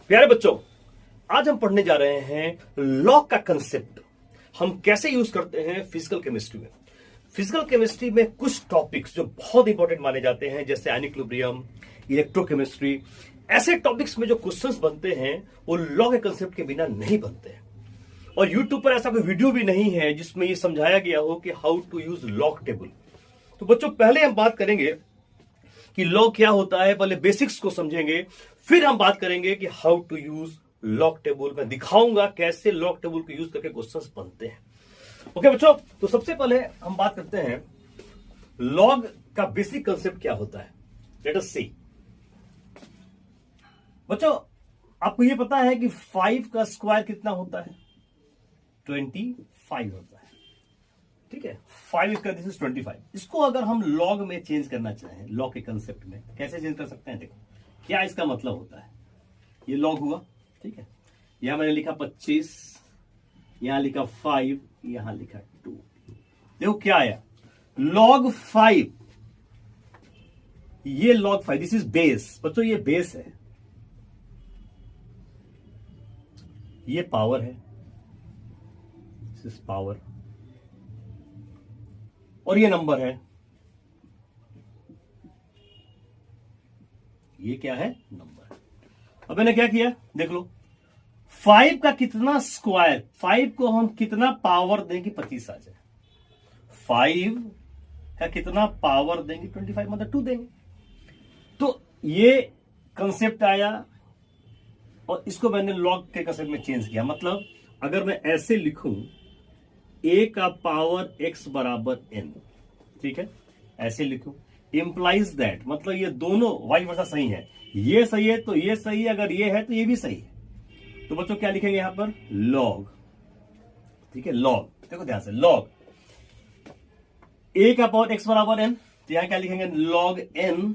प्यारे बच्चों, आज हम पढ़ने जा रहे हैं लॉग का कंसेप्ट। हम कैसे यूज करते हैं फिजिकल केमिस्ट्री में। फिजिकल केमिस्ट्री में कुछ टॉपिक्स जो बहुत इंपॉर्टेंट माने जाते हैं, जैसे इक्विलिब्रियम, इलेक्ट्रोकेमिस्ट्री, ऐसे टॉपिक्स में जो क्वेश्चंस बनते हैं वो लॉ के कंसेप्ट के बिना नहीं बनते हैं। और यूट्यूब पर ऐसा कोई वीडियो भी नहीं है जिसमें ये समझाया गया हो कि how to use log table. तो बच्चों, पहले हम बात करेंगे कि लॉग क्या होता है, पहले बेसिक्स को समझेंगे, फिर हम बात करेंगे कि how to use log table. मैं दिखाऊंगा कैसे लॉग टेबल को यूज करके क्वेश्चंस बनते हैं। ओके बच्चों, तो सबसे पहले हम बात करते हैं लॉग का बेसिक कंसेप्ट क्या होता है। लेट अस सी। बच्चों, आपको यह पता है कि 5 का स्क्वायर कितना होता है? 25 होता है। ठीक है, 5 इसका दिस इज 25। इसको अगर हम लॉग में चेंज करना चाहें, लॉग के कंसेप्ट में कैसे चेंज कर सकते हैं? देखो क्या इसका मतलब होता है। ये लॉग हुआ, ठीक है, यहां मैंने लिखा 25, यहां लिखा 5, यहां लिखा 2। देखो क्या आया, लॉग 5। ये लॉग 5, दिस इज बेस। बच्चों ये बेस है, ये पावर है, दिस इज पावर, और ये नंबर है, ये क्या है? नंबर। अब मैंने क्या किया, देख लो, 5 का कितना स्क्वायर, 5 को हम कितना पावर देंगे 25 आ जाए। 5 का कितना पावर देंगे 25, मतलब 2 देंगे। तो ये कंसेप्ट आया और इसको मैंने लॉग के कंसेप्ट में चेंज किया। मतलब अगर मैं ऐसे लिखूं, a का पावर x बराबर n, ठीक है, ऐसे लिखूं, इंप्लाइज दैट, मतलब ये दोनों वाई वर्सा सही है। ये सही है तो ये सही है, अगर ये है तो ये भी सही है। तो बच्चों क्या लिखेंगे यहां पर? लॉग। ठीक है, लॉग। देखो ध्यान से, लॉग a का पावर x बराबर n, तो यहां क्या लिखेंगे? लॉग n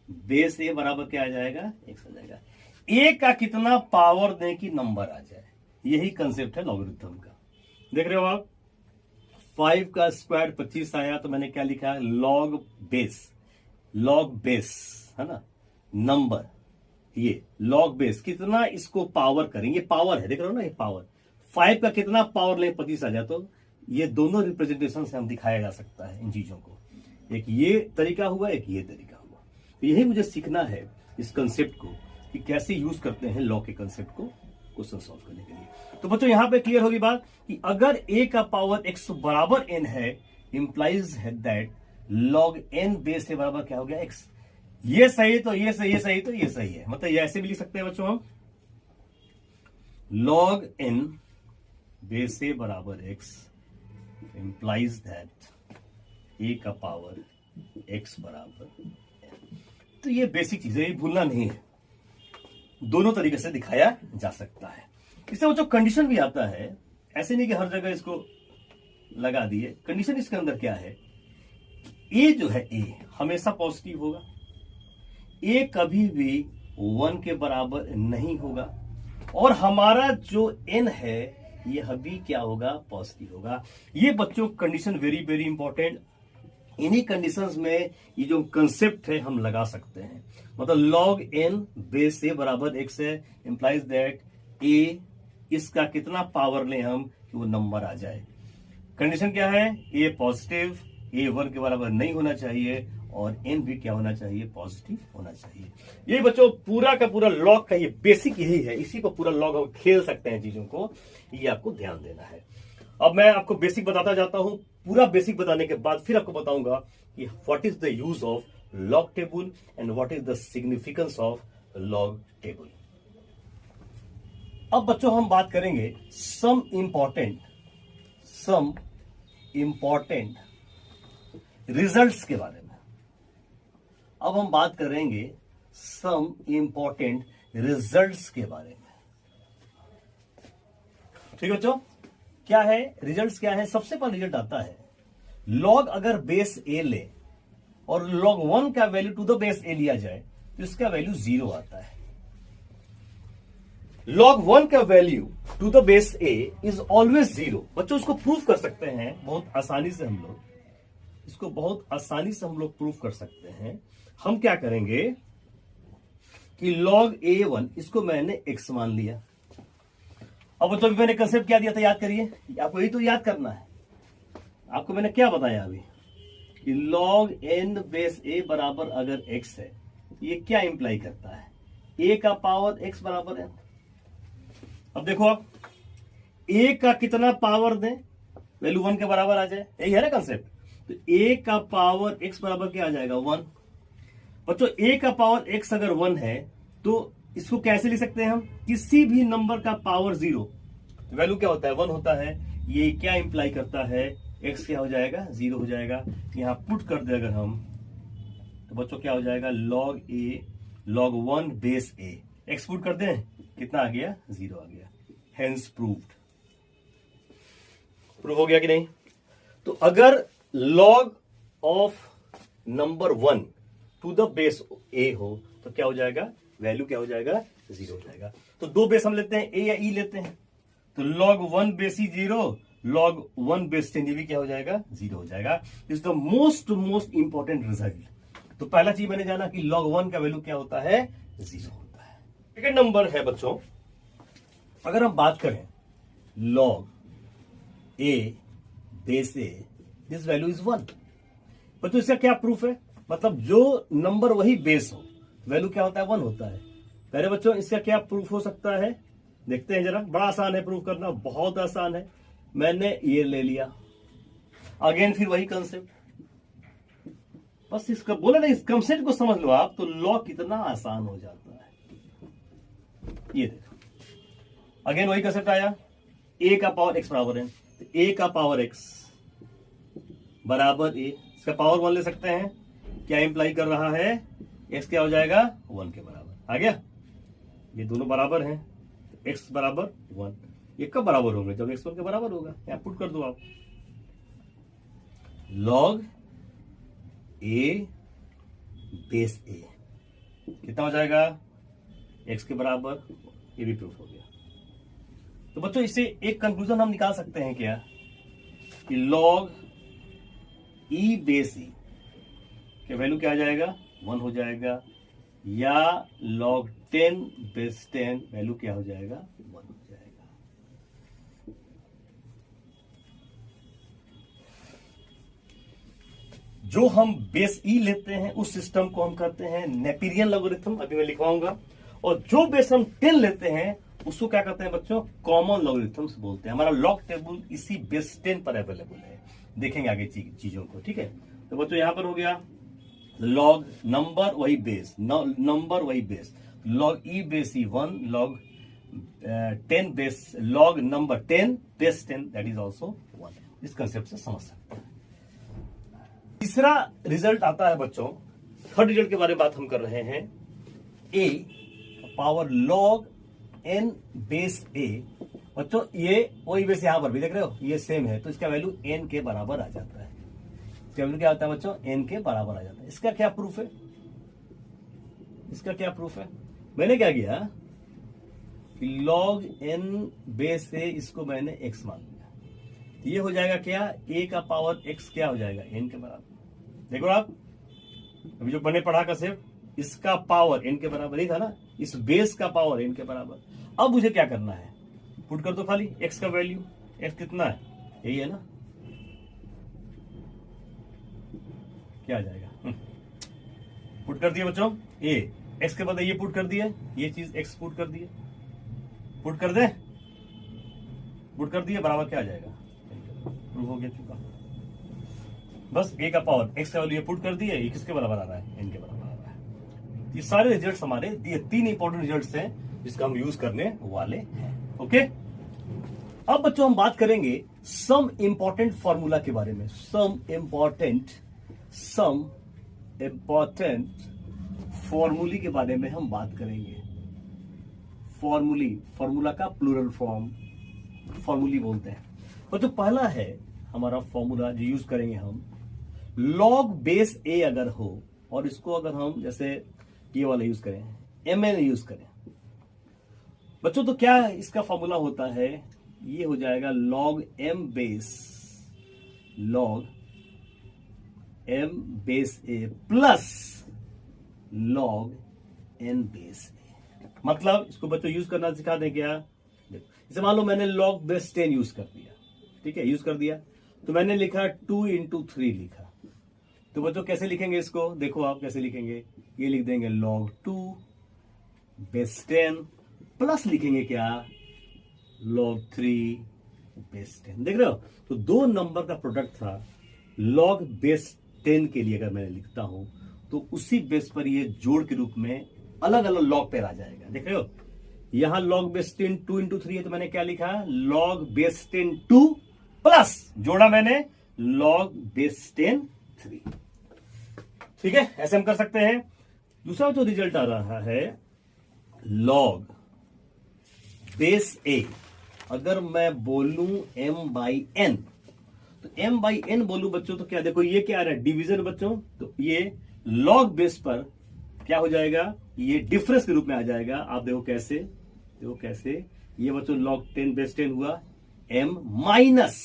बेस a बराबर क्या आ जाएगा? x आ जाएगा। a का कितना पावर दें कि नंबर आ जाए, यही कंसेप्ट है लॉगरिथम का। देख रहे हो आप, 5 का स्क्वायर 25 आया, तो मैंने क्या लिखा? Log base. लॉग बेस है ना, नंबर, ये लॉग बेस कितना इसको पावर करेंगे, पावर है, देख रहे हो ना, ये पावर। 5 का कितना पावर ले 25 आ जाए, तो ये दोनों रिप्रेजेंटेशन से हम दिखाया जा सकता है इन चीजों को। एक ये तरीका हुआ, एक ये तरीका हुआ। तो यही मुझे सीखना है इस कंसेप्ट को कि कैसे यूज करते हैं लॉग के कंसेप्ट को क्वेश्चन सॉल्व करने के लिए। तो बच्चों यहां पे क्लियर होगी बात कि अगर a का पावर x बराबर n है, इंप्लाइज है दैट log n बेस से बराबर क्या हो गया? x। ये सही तो ये सही, ये सही तो ये सही है। मतलब ये ऐसे भी लिख सकते हैं बच्चों हम, log n बेस से बराबर x इंप्लाइज दैट a का पावर x बराबर n। तो ये बेसिक चीज है, ये भूलना नहीं है। दोनों तरीके से दिखाया जा सकता है। इससे वो जो कंडीशन भी आता है, ऐसे नहीं कि हर जगह इसको लगा दिए। कंडीशन इसके अंदर क्या है? ए जो है, ए हमेशा पॉजिटिव होगा, ए कभी भी 1 के बराबर नहीं होगा, और हमारा जो एन है यह भी क्या होगा? पॉजिटिव होगा। ये बच्चों कंडीशन वेरी वेरी इंपॉर्टेंट। इन्हीं कंडीशंस में ये जो कंसेप्ट है हम लगा सकते हैं। मतलब लॉग एन बेस ए बराबर x है, इंप्लाइज दैट ए, इसका कितना पावर लें हम कि वो नंबर आ जाए। कंडीशन क्या है? ए पॉजिटिव, ए 1 के बराबर नहीं होना चाहिए, और एन भी क्या होना चाहिए? पॉजिटिव होना चाहिए। ये बच्चों पूरा का पूरा लॉग का ये बेसिक यही है। इसी पर पूरा लॉग हम खेल सकते हैं चीजों को, ये आपको ध्यान देना है। अब मैं आपको बेसिक बताता जाता हूं। पूरा बेसिक बताने के बाद फिर आपको बताऊंगा कि what is the use of log table and what is the significance of log table. अब बच्चों हम बात करेंगे सम इंपॉर्टेंट रिजल्ट्स के बारे में। अब हम बात करेंगे सम इंपॉर्टेंट रिजल्ट्स के बारे में। ठीक है बच्चों, क्या है रिजल्ट्स? क्या है? सबसे पहला रिजल्ट आता है, लॉग अगर बेस ए ले और लॉग 1 का वैल्यू टू द बेस ए लिया जाए तो इसका वैल्यू 0 आता है। log 1 का value to the base a is always 0। बच्चों इसको प्रूफ कर सकते हैं बहुत आसानी से, हम लोग इसको बहुत आसानी से प्रूफ कर सकते हैं। हम क्या करेंगे, कि log a1 इसको मैंने x मान लिया। अब तो मैंने कंसेप्ट क्या दिया था, याद करिए, आपको यही तो याद करना है। आपको मैंने क्या बताया अभी कि log n बेस a बराबर अगर x है, ये क्या इंप्लाई करता है, a का पावर x बराबर है। अब देखो आप a का कितना पावर दें वैल्यू 1 के बराबर आ जाए, यही है ना कंसेप्ट। तो a का पावर x बराबर क्या आ जाएगा 1। बच्चों a का पावर x अगर 1 है तो इसको कैसे लिख सकते हैं हम, किसी भी नंबर का पावर 0 वैल्यू क्या होता है 1 होता है। ये क्या इंप्लाई करता है, x क्या हो जाएगा 0 हो जाएगा। यहां पुट कर दे अगर हम तो बच्चों क्या हो जाएगा log a log 1 base a, x put कर दें कितना आ गया 0 आ गया। Hence proved. प्रूव हो गया कि नहीं। तो अगर log of number 1 to the base a हो तो क्या हो जाएगा, वैल्यू क्या हो जाएगा 0 हो जाएगा। तो दो बेस हम लेते हैं, a या e लेते हैं। तो log 1 base e 0, log 1 base 10 ये भी क्या हो जाएगा 0 हो जाएगा। Is the most important result. तो पहला चीज मैंने जाना कि log 1 का वैल्यू क्या होता है 0 होता है। सेकेंड नंबर है बच्चों, अगर हम बात करें log a base a, this value is 1। बच्चों इसका क्या प्रूफ है, मतलब जो नंबर वही बेस हो वैल्यू क्या होता है 1 होता है। पहले बच्चों इसका क्या प्रूफ हो सकता है, देखते हैं जरा। बड़ा आसान है प्रूफ करना, बहुत आसान है। मैंने ये ले लिया, अगेन फिर वही कंसेप्ट, बस इसका बोला ना, इस कंसेप्ट को समझ लो आप तो लॉ कितना आसान हो जाता है। ये देखो अगेन वही कंसेप्ट आया, a का पावर x बराबर है, तो a का पावर x बराबर a, इसका पावर 1 ले सकते हैं। क्या इंप्लाई कर रहा है, x क्या हो जाएगा 1 के बराबर आ गया। ये दोनों बराबर हैं, तो x बराबर 1। ये कब बराबर होंगे, जब x 1 के बराबर होगा। यहां पुट कर दो आप, log a बेस a कितना हो जाएगा x के बराबर, ये भी प्रूफ हो गया। तो बच्चों इससे एक कंक्लूजन हम निकाल सकते हैं क्या, कि log e बेस e के वैल्यू क्या आ जाएगा 1 हो जाएगा, या log 10 बेस 10 वैल्यू क्या हो जाएगा 1 हो जाएगा। जो हम बेस ई लेते हैं उस सिस्टम को हम कहते हैं नेपियरियन लॉगरिथम, अभी मैं लिखवाऊंगा। और जो बेस हम 10 लेते हैं उसको क्या कहते हैं बच्चों, कॉमन लॉगरिथम्स बोलते हैं। हमारा लॉग टेबल इसी बेस 10 पर अवेलेबल है, देखेंगे आगे चीजों को, ठीक है। तो बच्चों यहां पर हो गया लॉग नंबर वही बेस, नंबर वही base, log E base E 1, log 10 base, log number 10 base 10 that is also 1। इस कंसेप्ट से समझ सकते हैं। तीसरा रिजल्ट आता है बच्चों, थर्ड रिजल्ट के बारे में बात हम कर रहे हैं, a power log n base a। बच्चों ये वही बेस यहां पर भी देख रहे हो, ये सेम है, तो इसका वैल्यू n के बराबर आ जाता है। इसका वैल्यू क्या होता है बच्चों, n के बराबर आ जाता है। इसका क्या प्रूफ है, इसका क्या प्रूफ है, मैंने क्या किया कि log n बेस a इसको मैंने x मान लिया, ये हो जाएगा क्या, a का पावर x क्या हो जाएगा n के बराबर। देखो आप अभी जो मैंने पढ़ा कंसेप्ट, इसका पावर n के बराबर ही था ना, इस बेस का पावर n के बराबर। अब मुझे क्या करना है, पुट कर दो खाली x का वैल्यू, x कितना है यही है ना, क्या आ जाएगा, पुट कर दिया बच्चों a, x के बाद ये पुट कर दिया, ये चीज x पुट कर दिए, पुट कर दे, पुट कर दिए बराबर क्या आ जाएगा, प्रूव हो गया चुका। बस a का पावर x का वैल्यू पुट कर दिया, ये किसके बराबर आ रहा है, n के बराबर आ रहा है। ये सारे रिजल्ट्स हमारे, ये 3 इंपॉर्टेंट रिजल्ट्स हैं जिसका हम यूज करने वाले हैं। ओके, अब बच्चों हम बात करेंगे सम इंपॉर्टेंट फॉर्मूला के बारे में, सम इंपॉर्टेंट फॉर्मूली के बारे में हम बात करेंगे। फॉर्मूला का प्लूरल फॉर्म फॉर्मूली बोलते हैं। और जो पहला है हमारा फॉर्मूला जो यूज करेंगे हम, log बेस a अगर हो और इसको अगर हम जैसे ये वाला यूज करें, mn यूज करें बच्चों, तो क्या इसका फॉर्मूला होता है, ये हो जाएगा log m base a plus log n base a. मतलब इसको बच्चों यूज करना सिखा दें क्या? देखो, जैसे मान लो मैंने लॉग बेस 10 यूज कर दिया, ठीक है, यूज कर दिया, तो मैंने लिखा 2 इंटू 3 लिखा। तो बच्चों कैसे लिखेंगे इसको? देखो आप कैसे लिखेंगे, ये लिख देंगे log 2 बेस 10 प्लस लिखेंगे क्या? log 3 base 10। देख रहे हो? तो दो नंबर का प्रोडक्ट था, log बेस 10 के लिए अगर मैं लिखता हूं तो उसी बेस पर ये जोड़ के रूप में अलग अलग लॉग पेयर आ जाएगा। देख रहे हो? यहां log बेस 10 2 इंटू 3 है, तो मैंने क्या लिखा? log बेस 10 2 प्लस जोड़ा मैंने log बेस 10 3। ठीक है, ऐसे हम कर सकते हैं। दूसरा जो रिजल्ट आ रहा है log बेस ए, अगर मैं बोलूं m बाई n, तो m बाई n बोलूं बच्चों तो क्या, देखो ये क्या आ रहा है? डिवीजन बच्चों, तो ये log बेस पर क्या हो जाएगा? ये डिफरेंस के रूप में आ जाएगा। आप देखो कैसे, देखो कैसे, ये बच्चों log 10 बेस 10 हुआ, m माइनस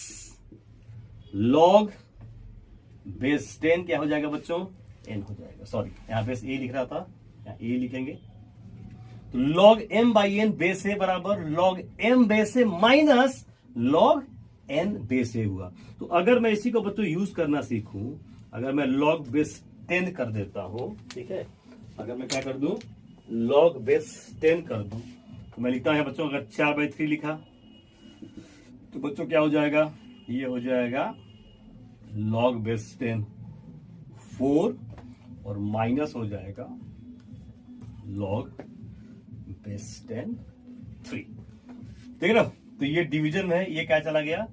log बेस 10 क्या हो जाएगा बच्चों? n हो जाएगा। सॉरी, यहां बेस a लिख रहा था, यहां a लिखेंगे, तो log m by n base a बराबर log m base a minus log n base a हुआ। तो अगर मैं इसी को बच्चों यूज करना सीखूं, अगर मैं log बेस 10 कर देता हूं, ठीक है, अगर मैं क्या कर दूं? log बेस 10 कर दूं, तो मैं लिखता हूं बच्चों, अगर 4 बाई 3 लिखा तो बच्चों क्या हो जाएगा? ये हो जाएगा log बेस 10 4 और माइनस हो जाएगा log बेस 10 3। देख रहे हो? तो ये डिवीजन में है, ये क्या चला गया?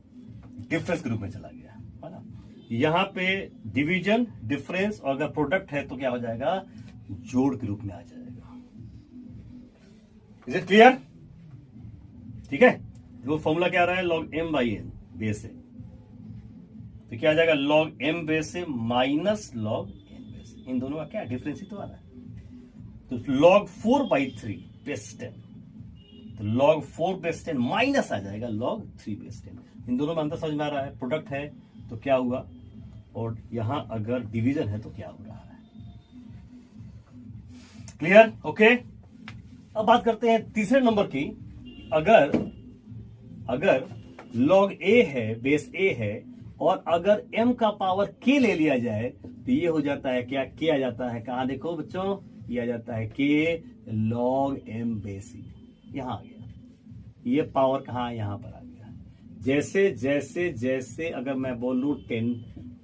डिफरेंस के रूप में चला गया, है ना? यहां पे डिवीजन, डिफरेंस, और अगर प्रोडक्ट है तो क्या हो जाएगा? जोड़ के रूप में आ जाएगा। Is it clear? ठीक है, वो फॉर्मूला क्या आ रहा है? log m by n base है, तो क्या आ जाएगा? log m बेस है माइनस log n बेस। इन दोनों का क्या डिफरेंस ही तो आ रहा है। तो log 4 बाई 3 बेस 10, तो log 4 बेस 10 माइनस आ जाएगा log 3 बेस 10। इन दोनों में अंतर समझ में आ रहा है? प्रोडक्ट है तो क्या हुआ, और यहां अगर डिवीजन है तो क्या हो रहा है। क्लियर? ओके। अब बात करते हैं तीसरे नंबर की। अगर log a है, बेस a है, और अगर m का पावर k ले लिया जाए तो ये हो जाता है क्या? k आ जाता है, कहां देखो बच्चों, ये आ जाता है k log m base e। यहां आ गया, ये पावर कहां? यहां पर आ गया। जैसे जैसे जैसे अगर मैं बोलूं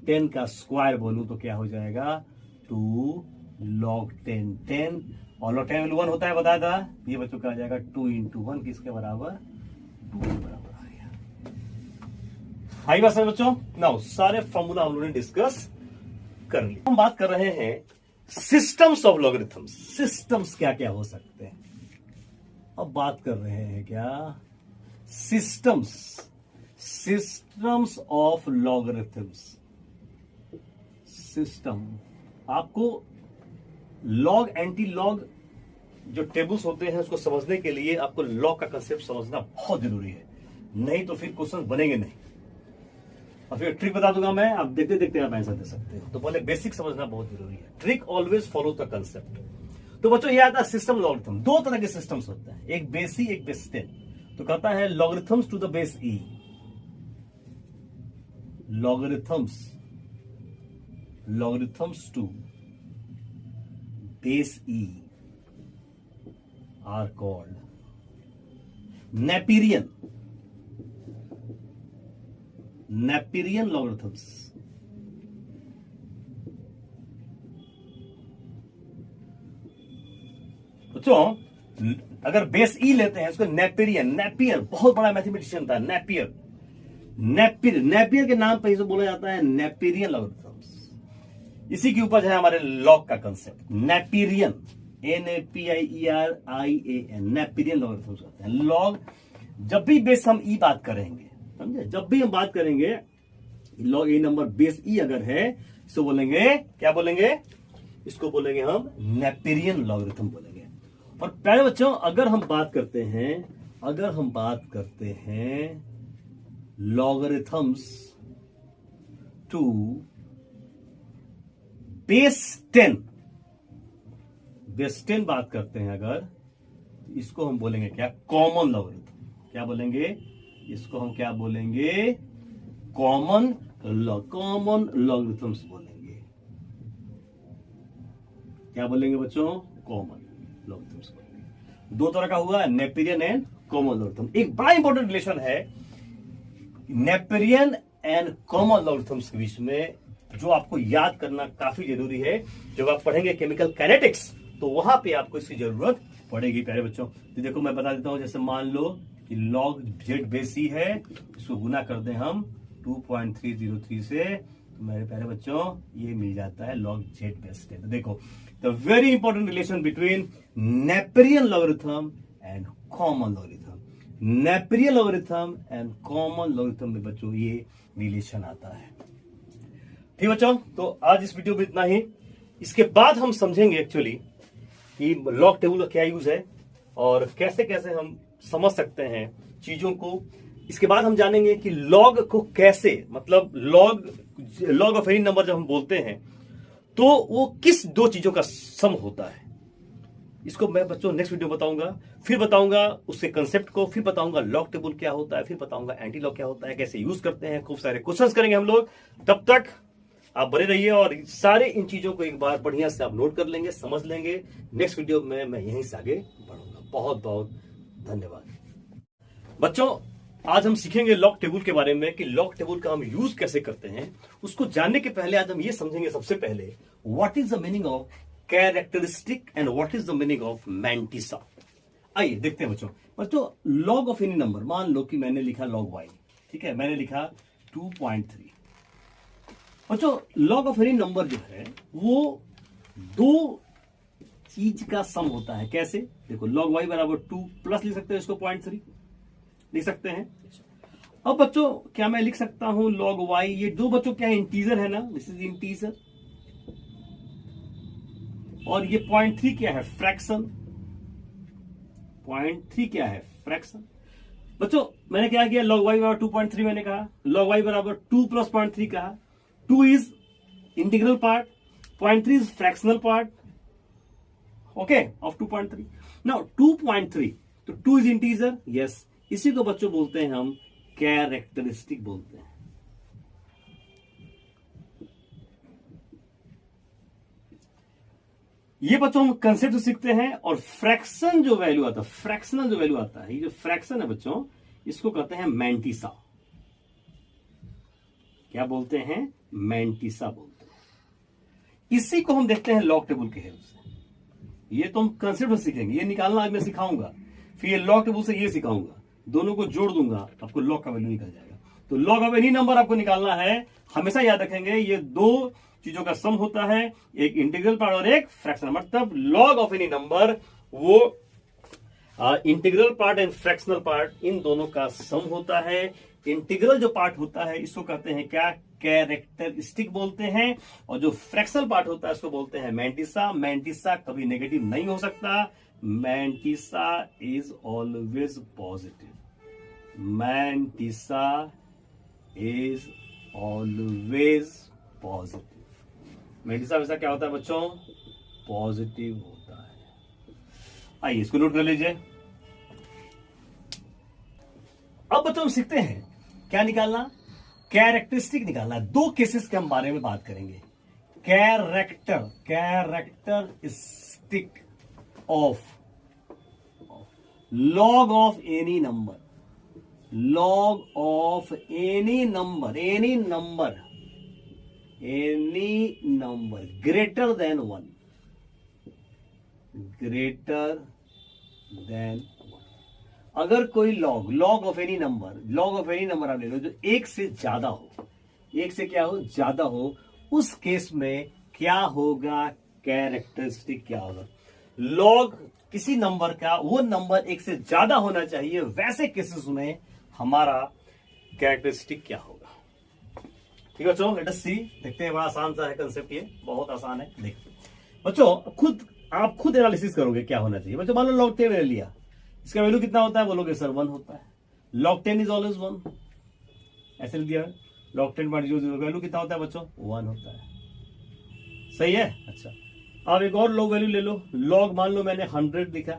10 का स्क्वायर बोलूं तो क्या हो जाएगा? 2 log 10 10, और log 10 1 होता है, बताया था। ये बच्चों का आ जाएगा 2 इंटू 1 किसके बराबर? 2 के बराबर आ गया। आई बात समझ बच्चों? नाउ सारे फॉर्मूला हम लोगों ने डिस्कस कर लिया। हम बात कर रहे हैं सिस्टम्स ऑफ लॉगरिथम्स। सिस्टम्स क्या क्या हो सकते हैं? अब बात कर रहे हैं क्या? Systems of logarithms. सिस्टम, आपको लॉग एंटी लॉग जो टेबल्स होते हैं उसको समझने के लिए आपको लॉग का कंसेप्ट समझना बहुत जरूरी है, नहीं तो फिर क्वेश्चन बनेंगे नहीं। और फिर ट्रिक बता दूंगा मैं, आप देखते देखते आप आंसर दे सकते हो। तो पहले बेसिक समझना बहुत जरूरी है। Trick always follow the concept. तो बच्चों ये आता है सिस्टम लॉगरिथम। दो तरह के सिस्टम्स होते हैं, एक बेस ई, एक बेस 10। तो कहता है logarithms to the base e, logarithms to base e are called Naperian logarithms। बच्चों अगर बेस ई लेते हैं इसको नेपियर बहुत बड़ा मैथमेटिशियन था। नेपियर के नाम पर इसे बोला जाता है नेपेरियन लॉगरिथम्स। इसी के ऊपर है हमारे लॉग का concept, Napierian, NAPIERIAN, Napierian logarithms होते हैं। लॉग, जब भी बेस हम ई बात करेंगे, समझे, जब भी हम बात करेंगे लॉग ए नंबर बेस ई अगर है, इसको बोलेंगे, क्या बोलेंगे? इसको बोलेंगे हम नेपेरियन लॉगरिथम बोलेंगे। और पहले बच्चों अगर हम बात करते हैं लॉगरिथम्स टू बेस 10, बेस 10 बात करते हैं अगर, इसको हम बोलेंगे क्या, कॉमन लॉगरिथम। क्या बोलेंगे इसको हम, क्या बोलेंगे, कॉमन लॉगरिथम्स बोलेंगे। क्या बोलेंगे बच्चों, कॉमन लॉगरिथम्स बोलेंगे। दो तरह का हुआ, नेपेरियन एंड कॉमन लॉगरिथम। एक बड़ा इंपॉर्टेंट रिलेशन है नेपेरियन एंड कॉमन लॉगरिथम्स के बीच में, जो आपको याद करना काफी जरूरी है। जब आप पढ़ेंगे केमिकल काइनेटिक्स तो वहां पे आपको इसकी जरूरत पड़ेगी प्यारे बच्चों। तो देखो मैं बता देता हूं, जैसे मान लो कि लॉग जेड बेस सी है, इसको गुना कर दें हम 2.303 से, तो मेरे प्यारे बच्चों ये मिल जाता है लॉग जेड बेस 10। तो देखो the very important relation between Napierian logarithm and common logarithm. Napierian logarithm and common logarithm में बच्चों ये रिलेशन आता है। ठीक बच्चों, तो आज इस वीडियो में इतना ही। इसके बाद हम समझेंगे एक्चुअली कि लॉग टेबल का क्या यूज है और कैसे कैसे हम समझ सकते हैं चीजों को। इसके बाद हम जानेंगे कि लॉग को कैसे, मतलब लॉग ऑफ एनी नंबर जब हम बोलते हैं तो वो किस दो चीजों का सम होता है। इसको मैं बच्चों नेक्स्ट वीडियो बताऊंगा, फिर बताऊंगा उसके कंसेप्ट को, फिर बताऊंगा लॉग टेबल क्या होता है, फिर बताऊंगा एंटी लॉग क्या होता है, कैसे यूज करते हैं। खूब सारे क्वेश्चंस करेंगे हम लोग। तब तक आप बने रहिए और सारे इन चीजों को एक बार बढ़िया से आप नोट कर लेंगे, समझ लेंगे। नेक्स्ट वीडियो में मैं यहीं से आगे बढ़ूंगा। बहुत बहुत धन्यवाद बच्चों। आज हम सीखेंगे लॉग टेबल के बारे में कि लॉग टेबल का हम यूज कैसे करते हैं। उसको जानने के पहले आज हम ये समझेंगे सबसे पहले what is the meaning of characteristic and what is the meaning of mantissa. आइए देखते हैं बच्चों लॉग ऑफ एनी नंबर, मान लो कि मैंने लिखा लॉग वाई, ठीक है, मैंने लिखा 2.3। बच्चों लॉग ऑफ एनी नंबर जो है वो दो चीज का सम होता है। कैसे, देखो लॉग वाई बराबर 2 प्लस लिख सकते हैं इसको 0.3 लिख सकते हैं। अब बच्चों क्या मैं लिख सकता हूं लॉग वाई, ये दो बच्चों क्या है, इंटीजर है ना, दिस इज इंटीजर, और ये 0.3 क्या है, फ्रैक्शन। 0.3 क्या है, फ्रैक्शन। बच्चों मैंने क्या किया, लॉग वाई बराबर 2.3 मैंने कहा, लॉग वाई बराबर 2 प्लस 0.3 कहा। 2 is integral part, 0.3 is fractional part, okay, of 2.3। Now 2.3, तो 2 इज इंटीजर, यस, इसी को बच्चों बोलते हैं हम कैरेक्टरिस्टिक बोलते हैं। ये बच्चों हम कंसेप्ट सीखते हैं। और फ्रैक्शन जो वैल्यू आता है, फ्रैक्शनल जो वैल्यू आता है, ये जो फ्रैक्शन है बच्चों, इसको कहते हैं मैंटिसा। क्या बोलते हैं, मैंटिसा बोलते हैं। इसी को हम देखते हैं लॉग टेबल के हेल्प से। ये तो हम कंसेप्ट सीखेंगे, ये निकालना आज मैं सिखाऊंगा, फिर ये लॉग टेबल से ये सिखाऊंगा, दोनों को जोड़ दूंगा, आपको लॉग का वैल्यू निकल जाएगा। तो लॉग ऑफ एनी नंबर आपको निकालना है, हमेशा याद रखेंगे ये दो चीजों का सम होता है, एक इंटीग्रल पार्ट और एक फ्रैक्शनल। मतलब लॉग ऑफ एनी नंबर वो integral part and fractional part, इन दोनों का सम होता है। इंटीग्रल जो पार्ट होता है इसको कहते हैं क्या, कैरेक्टरिस्टिक बोलते हैं, और जो फ्रैक्शनल पार्ट होता है इसको बोलते हैं मैंटिसा। मैंटिसा कभी नेगेटिव नहीं हो सकता, mantissa is always positive. Mantissa is always positive. Mantissa हमेशा क्या होता है बच्चों, पॉजिटिव होता है। आइए इसको नोट कर लीजिए। अब बच्चों हम सीखते हैं क्या निकालना, कैरेक्टरिस्टिक निकालना। दो केसेस के हम बारे में बात करेंगे। Characteristic of log of any number, log of any number greater than 1, अगर कोई log of any number आप ले लो जो एक से ज्यादा हो, एक से क्या हो, ज्यादा हो, उस केस में क्या होगा, कैरेक्टरिस्टिक क्या होगा। लॉग किसी नंबर का, वो नंबर एक से ज्यादा होना चाहिए, वैसे केसेस में हमारा कैरेक्टरिस्टिक क्या होगा। ठीक है बच्चों, लेट अस सी, देखते हैं। बड़ा आसान सा है कंसेप्ट, ये बहुत आसान है। देखिए बच्चों, आप खुद एनालिसिस करोगे क्या होना चाहिए। बच्चों मान लो लॉग 10 ले लिया, इसका वैल्यू कितना होता है, बोलोगे सर 1 होता है। लॉग 10 इज ऑलवेज 1, ऐसे लिख दिया। लॉग 10.00 वैल्यू कितना होता है बच्चों, 1 होता है। सही है, अच्छा। अब एक और लॉग वैल्यू ले लो, लॉग मान लो मैंने 100 लिखा,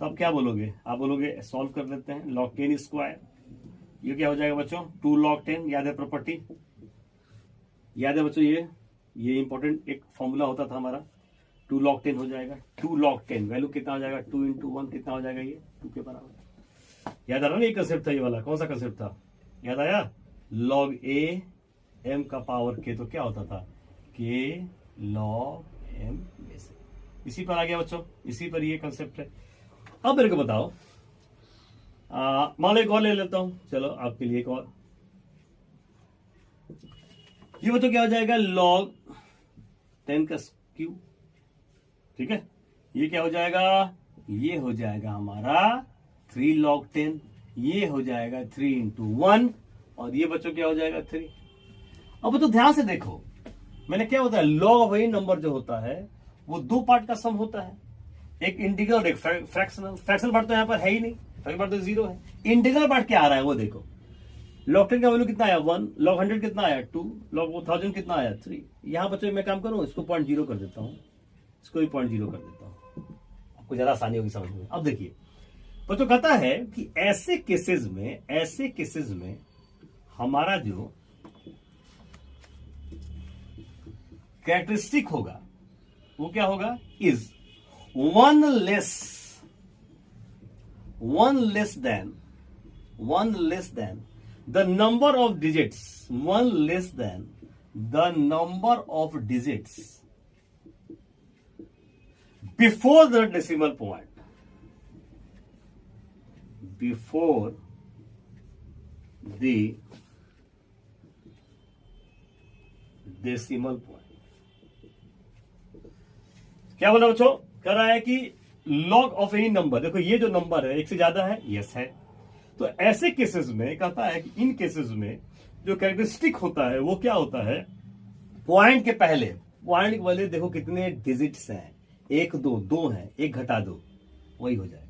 तो अब क्या बोलोगे, आप बोलोगे सॉल्व कर लेते हैं, log 10 स्क्वायर, ये क्या हो जाएगा बच्चों 2 log 10, याद है प्रॉपर्टी, याद है बच्चों, ये इंपॉर्टेंट एक फॉर्मूला होता था हमारा, 2 log 10 हो जाएगा, 2 log 10 वैल्यू कितना हो जाएगा 2 into 1 कितना हो जाएगा, ये 2 के बराबर। याद आ रहा ना, ये कंसेप्ट था, ये वाला कौन सा कंसेप्ट था, याद आया, log a m का पावर k, तो क्या होता था k log m में से, इसी पर आ गया बच्चों, इसी पर ये कंसेप्ट है। अब मेरे को बताओ, मान लो एक और ले लेता हूं, चलो आपके लिए एक और, ये बच्चों क्या हो जाएगा log 10 का क्यूब, ठीक है, ये क्या हो जाएगा, ये हो जाएगा हमारा 3 log 10, ये हो जाएगा 3 into 1, और ये बच्चों क्या हो जाएगा 3। अब तो ध्यान से देखो, मैंने क्या बताया, लॉग ऑफ एनी नंबर जो होता है वो 2 पार्ट का सम होता है, एक इंटीग्रल और एक फ्रैक्शनल। फ्रैक्शनल पार्ट तो यहां पर है ही नहीं, फ्रैक्शनल पार्ट तो 0 है। इंटीग्रल पार्ट क्या आ रहा है वो देखो, log 10 का वैल्यू कितना आया 1, log 100 कितना आया 2, log 1000 कितना आया 3। यहां बच्चों मैं काम करूं, इसको 0.0 कर देता हूं, इसको भी 0.0 कर देता हूं, आपको ज्यादा आसानी होगी समझ में। अब देखिए बच्चों कहता है कि ऐसे केसेस में हमारा जो कैरेक्टरिस्टिक होगा वो क्या होगा, is one less than the number of digits, one less than the number of digits before the decimal point, before the decimal point। क्या बोला बच्चों, कह रहा है कि लॉग ऑफ एनी नंबर, देखो ये जो नंबर है एक से ज्यादा है, यस है, तो ऐसे केसेस में कहता है कि इन केसेस में जो कैरेक्टरिस्टिक होता है वो क्या होता है, पॉइंट के पहले देखो कितने डिजिट्स हैं, 1 2 2 है, 1 घटा दो वही हो जाएगा,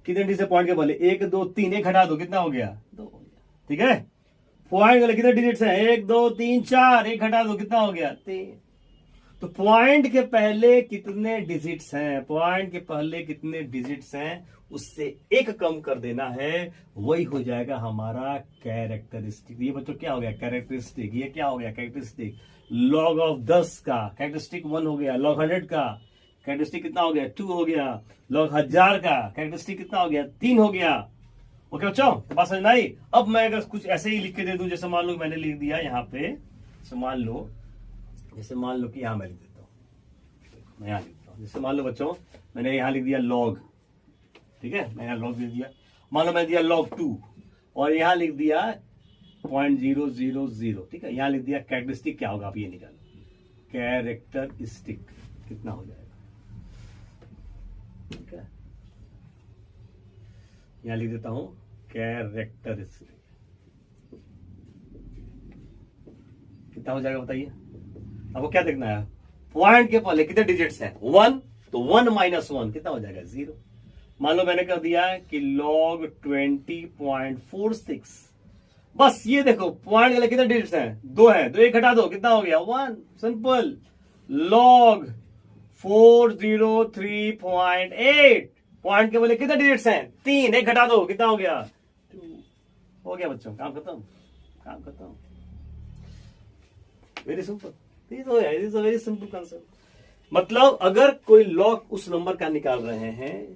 कितने डिजिट पॉइंट के पहले 1 2 3, 1 घटा दो कितना हो गया 2 हो गया, ठीक है। पॉइंट वाले कितने डिजिट्स हैं 1 2 3 4, 1 घटा दो कितना हो गया 3। तो पॉइंट के पहले कितने डिजिट्स हैं, पॉइंट के पहले कितने डिजिट्स हैं उससे 1 कम कर देना है, वही हो जाएगा हमारा कैरेक्टरिस्टिक। ये बच्चों क्या हो गया कैरेक्टरिस्टिक, ये क्या हो गया कैरेक्टरिस्टिक, लॉग ऑफ 10 का कैरेक्टरिस्टिक 1 हो गया, लॉग 100 का कैरेक्टरिस्टिक कितना हो गया 2 हो गया, लॉग 1000 का कैरेक्टरिस्टिक कितना हो गया 3 हो गया। ओके बच्चों, तो बात समझ में आई। अब मैं अगर कुछ ऐसे ही लिख के दे दूं, जैसे मान लो मैंने लिख दिया यहाँ पे, जैसे मान लो कि यहां मैं लिख देता हूं, मैं यहां लिखता हूं, जैसे मान लो बच्चों मैंने यहां लिख दिया लॉग, ठीक है, मैं यहां लॉग लिख दिया, मान लो मैं दिया log 2 और यहां लिख दिया 0.000, ठीक है, यहां लिख दिया कैरेक्टरिस्टिक, क्या होगा आप ये निकालो, कैरेक्टरिस्टिक कितना हो जाएगा, ठीक है, यहां लिख देता हूं कैरेक्टरिस्टिक कितना हो जाएगा बताइए। आपको क्या देखना है, पॉइंट के पहले कितने डिजिट्स हैं 1, तो 1 - 1 कितना हो जाएगा 0। मान लो मैंने कर दिया कि log 20.46, बस ये देखो पॉइंट के लिए कितने डिजिट्स हैं 2 है, तो 1 घटा दो कितना हो गया 1, सिंपल। log 403.8, पॉइंट के बोले कितने डिजिट्स हैं 3, 1 घटा दो कितना हो गया 2, हो गया बच्चों, काम खत्म। Very simple, is a very simple concept. मतलब अगर कोई लॉग उस नंबर का निकाल रहे हैं,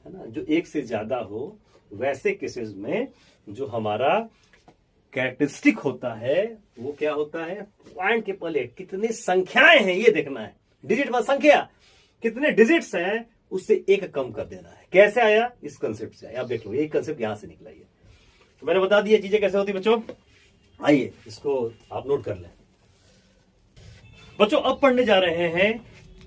है ना, जो 1 से ज्यादा हो, वैसे केसेस में जो हमारा कैरेक्टरिस्टिक होता है वो क्या होता है, पॉइंट के पहले कितने संख्याएं हैं ये देखना है, डिजिट में संख्या कितने डिजिट्स हैं उससे 1 कम कर देना है। कैसे आया, इस कंसेप्ट से आया, आप देख लो ये कंसेप्ट यहां से निकला है। तो मैंने बता दिया चीजें कैसे होती बच्चों, आइए इसको आप नोट कर लें बच्चों। अब पढ़ने जा रहे हैं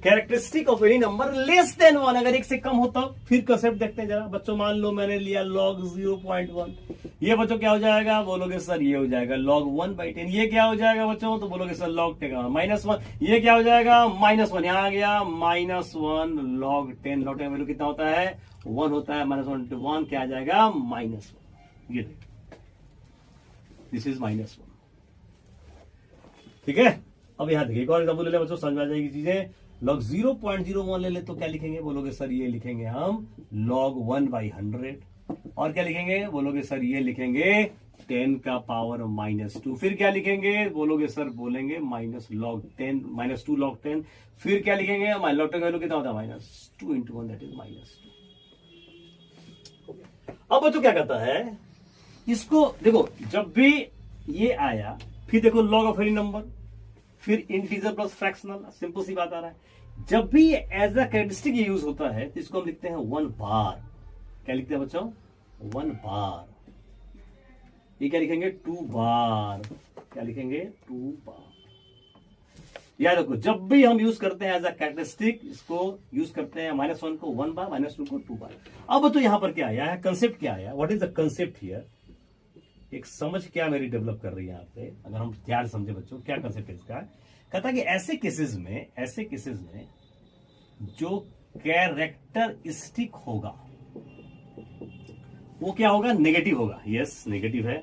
characteristic of any number less than 1, अगर 1 से कम होता फिर कंसेप्ट देखते हैं जरा बच्चों। मान लो मैंने लिया log 0.1, ये बच्चों क्या हो जाएगा, बोलोगे सर ये हो जाएगा log 1/10, ये क्या हो जाएगा बच्चों, तो बोलोगे सर log -1, ये क्या हो जाएगा -1, यहां आ गया -1 log 10, log 10 वैल्यू कितना होता है 1 होता है, -1 to 1 क्या आ जाएगा -1, ये दिस इज -1, ठीक है। अब यहां देखिए एक और एग्जाम्पल ले लें बच्चों, समझ में आ जाएगी चीजें। log 0.01 ले ले तो क्या लिखेंगे, बोलोगे सर ये लिखेंगे हम log 1/100, और क्या लिखेंगे, बोलोगे सर ये लिखेंगे 10 का पावर -2, फिर क्या लिखेंगे, बोलोगे सर बोलेंगे -2 log 10, फिर क्या लिखेंगे, log 10 का वैल्यू कितना होता है -2 × 1 दैट इज -2। अब बच्चों क्या करता है, इसको देखो जब भी ये आया, फिर देखो log ऑफ एनी नंबर, फिर इंटीजर प्लस फ्रैक्शनल, सिंपल सी बात आ रहा है। जब भी एज अ कैरेक्टरिस्टिक यूज होता है तो इसको हम लिखते हैं 1 बार। क्या लिखते हैं बच्चों, 1 बार। ये क्या लिखेंगे, 2 बार। क्या लिखेंगे, 2 बार। याद रखो जब भी हम यूज करते हैं एज अ कैरेक्टरिस्टिक, इसको यूज करते हैं -1 को 1 बार, -2 को 2 बार। अब तो यहां पर क्या आया है, कंसेप्ट क्या आया, what is the concept here, एक समझ क्या मेरी डेवलप कर रही है यहाँ पे, अगर हम ध्यान समझे बच्चों, क्या कंसेप्ट है इसका। कहता है कि ऐसे केसेस में जो कैरेक्टरिस्टिक होगा वो क्या होगा, नेगेटिव होगा। यस, नेगेटिव है।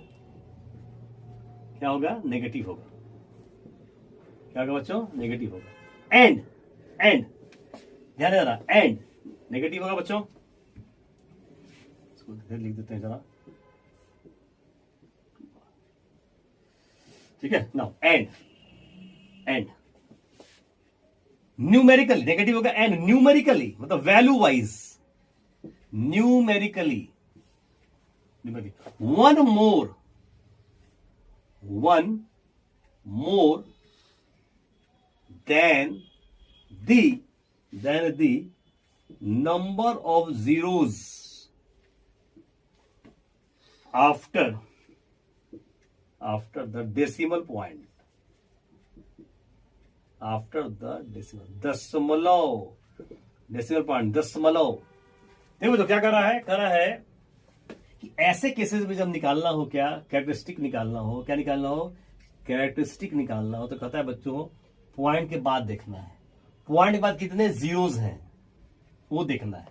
क्या होगा, नेगेटिव होगा। क्या होगा बच्चों, नेगेटिव होगा। एंड ध्यान देना, एंड नेगेटिव होगा बच्चों। इसको लिख देते हैं जरा, ठीक है। नाउ एंड न्यूमेरिकली नेगेटिव होगा, एंड न्यूमेरिकली मतलब value wise, numerically one more than the number of zeros after the decimal point, after the दशमलव देखो तो क्या कर रहा है कि ऐसे केसेस में जब निकालना हो, क्या कैरेक्टरिस्टिक निकालना हो, कैरेक्टरिस्टिक निकालना हो तो कहता है बच्चों पॉइंट के बाद देखना है, पॉइंट के बाद कितने जीरोस हैं वो देखना है।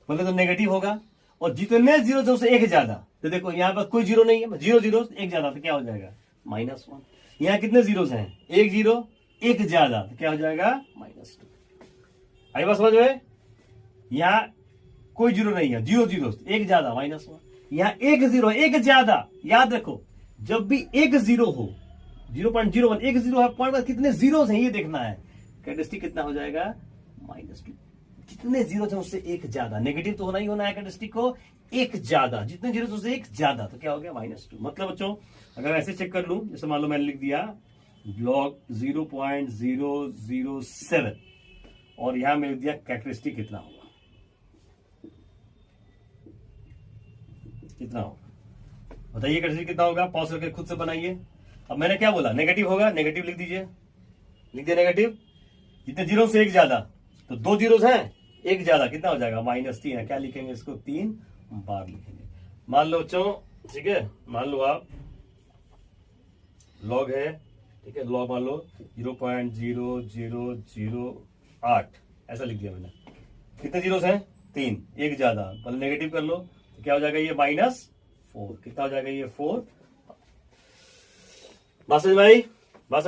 बोले तो नेगेटिव होगा, और जितने जीरो है उससे एक ज्यादा, तो देखो यहां पर कोई जीरो नहीं है, जीरो एक ज्यादा तो क्या हो जाएगा, -1। यहां कितने जीरोस हैं, एक जीरो, एक ज्यादा तो क्या हो जाएगा, -2। आई बात समझ में, यहां कोई जीरो नहीं है, जीरो एक ज्यादा -1, यहां एक जीरो एक ज्यादा। याद रखो जब भी एक जीरो हो, 0.01 एक जीरो है, पॉइंट पर कितने जीरोस हैं ये देखना है। कैरेक्टरिस्टिक कितना हो जाएगा, -2। जितने जीरो थे उससे एक ज्यादा, नेगेटिव तो होना ही होना है कैरेक्टरिस्टिक को, एक ज्यादा, जितने जीरो थे उससे एक ज्यादा तो क्या हो गया, -2। मतलब बच्चों अगर ऐसे चेक कर लूं, जैसे मान लो मैंने लिख दिया log 0.007 और यहां मैं लिख दिया कैरेक्टरिस्टिक कितना होगा, बताइए कैरेक्टरिस्टिक कितना होगा, पॉज करके खुद से बनाइए। अब मैंने क्या बोला, नेगेटिव होगा, नेगेटिव लिख दीजिए, नेगेटिव। जितने जीरो से एक ज्यादा, तो 2 जीरोस हैं, एक ज्यादा कितना हो जाएगा, -3 है। क्या लिखेंगे इसको, 3 बार लिखेंगे। मान लो बच्चों, ठीक है, मान लो आप लॉग है, ठीक है, लॉग मान लो 0.0008 ऐसा लिख दिया मैंने। कितने जीरोस हैं, 3, एक ज्यादा, मतलब नेगेटिव कर लो तो क्या हो जाएगा, ये -4। कितना हो जाएगा, ये 4। बात समझ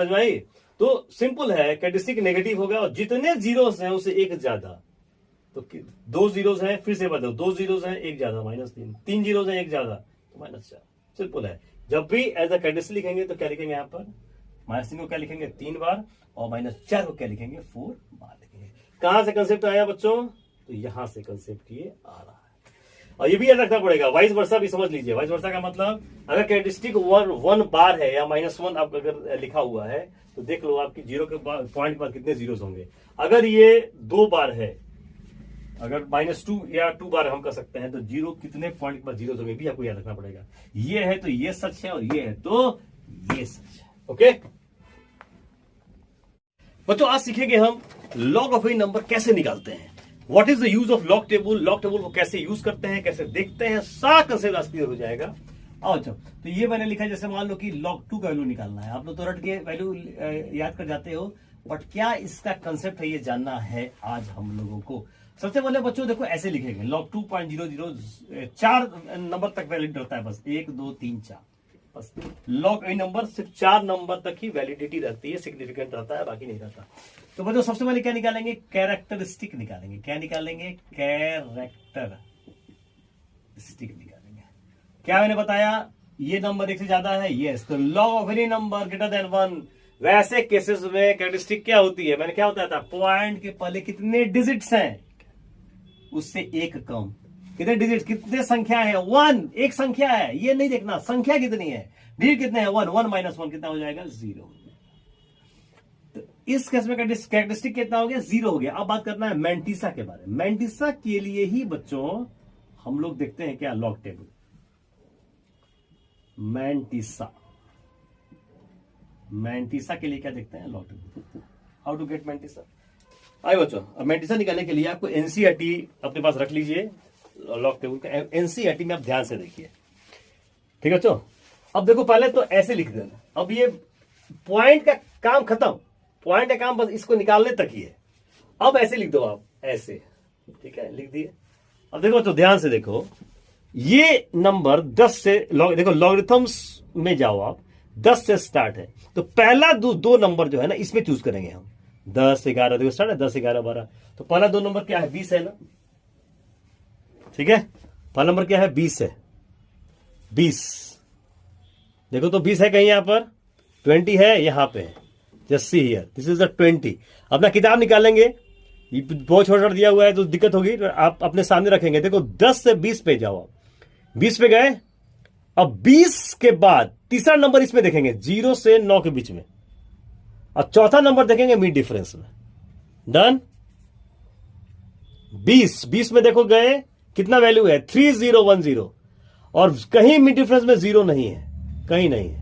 में आई। तो सिंपल है, कैरेक्टरिस्टिक नेगेटिव होगा, और जितने जीरोस हैं उससे एक ज्यादा, तो 2 जीरोस हैं, फिर से बताओ, 2 जीरोस हैं, एक ज्यादा, -3, 3 जीरोस हैं, एक ज्यादा तो -4। सिंपल है। जब भी एज अ कैरेक्टरिस्टिक लिखेंगे तो क्या लिखेंगे, यहाँ पर -3 को क्या लिखेंगे, 3 बार, और -4 को क्या लिखेंगे, 4 बार लिखेंगे। कहां से कंसेप्ट आया बच्चों, तो यहां से कंसेप्ट ये आ रहा है। और ये भी याद रखना पड़ेगा, वाइस वर्सा भी समझ लीजिए। वाइस वर्सा का मतलब अगर कैरेक्टरिस्टिक 1 बार है या -1 आप अगर लिखा हुआ है तो देख लो आपकी जीरो के पॉइंट के बाद कितने जीरोस होंगे। अगर ये 2 बार है, अगर -2 या 2 बार हम कर सकते हैं, तो जीरो कितने पॉइंट के बाद जीरोस होंगे भी आपको याद रखना पड़ेगा। ये है तो ये सच है, और ये है तो ये सच है। ओके बच्चों, आज सीखेंगे हम लॉग ऑफ एनी नंबर कैसे निकालते हैं, what is the use of log table, log table को कैसे यूज करते हैं, कैसे देखते हैं, सारा कंसेप्ट आज क्लियर हो जाएगा। आओ चलो, तो ये मैंने लिखा, जैसे मान लो कि log 2 का वैल्यू निकालना है, आप लोग तो रट के वैल्यू याद कर जाते हो, बट क्या इसका कंसेप्ट है ये जानना है आज हम लोगों को। सबसे पहले बच्चों देखो ऐसे लिखेंगे, log 2.00 4 नंबर तक वैलिड रहता है, बस 1 2 3 4, बस लॉग एनी नंबर सिर्फ 4 नंबर तक ही वैलिडिटी रहती है, सिग्निफिकेंट रहता है, बाकी नहीं रहता। तो बच्चों सबसे पहले क्या निकालेंगे, कैरेक्टरिस्टिक निकालेंगे। क्या निकालेंगे, कैरेक्टरिस्टिक निकालेंगे। क्या मैंने बताया, ये नंबर 1 से ज्यादा है, यस, तो log of any number greater than 1, वैसे केसेस में कैरेक्टरिस्टिक क्या होती है, मैंने क्या बताया था, पॉइंट के पहले कितने डिजिट्स हैं उससे एक कम। कितने डिजिट, कितने संख्या है, 1, एक संख्या है, ये नहीं देखना संख्या कितनी है, डिजिट कितने हैं, 1, 1 माइनस 1 कितना हो जाएगा, 0। तो इस केस में कैरेक्टरिस्टिक कितना हो गया, 0 हो गया। अब बात करना है मैंटिसा के बारे में। मैंटिसा के लिए ही बच्चों हम लोग देखते हैं क्या, लॉग टेबल। मैंटिसा के लिए क्या देखते हैं, log table. How to get mantissa. आइए बच्चों, अब मैंटिसा निकालने के लिए आपको एनसीईआरटी अपने पास रख लीजिए, लॉग टेबल का एनसीईआरटी में आप ध्यान से देखिए, ठीक है बच्चों। अब देखो पहले तो ऐसे लिख देना, अब ये पॉइंट का काम खत्म, पॉइंट का काम बस इसको निकालने तक ही है। अब ऐसे लिख दो आप, ऐसे, ठीक है, लिख दिए। अब देखो तो ध्यान से देखो, ये नंबर 10 से देखो लॉगरिथम्स में जाओ आप, 10 से स्टार्ट है, तो पहला दो नंबर जो है ना इसमें चूज करेंगे हम। 10, 11 देखो स्टार्ट है, 10, 11, 12, तो पहला 2 नंबर क्या है, 20 है ना, ठीक है। पहला नंबर क्या है, 20 है, 20 देखो तो 20 है कहीं, यहां पर 20 है, यहां पे है, just see here, this is the 20। अपना किताब निकालेंगे, ये बहुत छोटा दिया हुआ है तो दिक्कत होगी, तो आप अपने सामने रखेंगे। देखो 10 से 20 पे जाओ आप, 20 पे गए। अब 20 के बाद तीसरा नंबर इसमें देखेंगे, 0 से 9 के बीच में, और चौथा नंबर देखेंगे मिड डिफरेंस में। डन। 20 में देखो गए, कितना वैल्यू है, 3010, और कहीं मिड डिफरेंस में 0 नहीं है, कहीं नहीं है,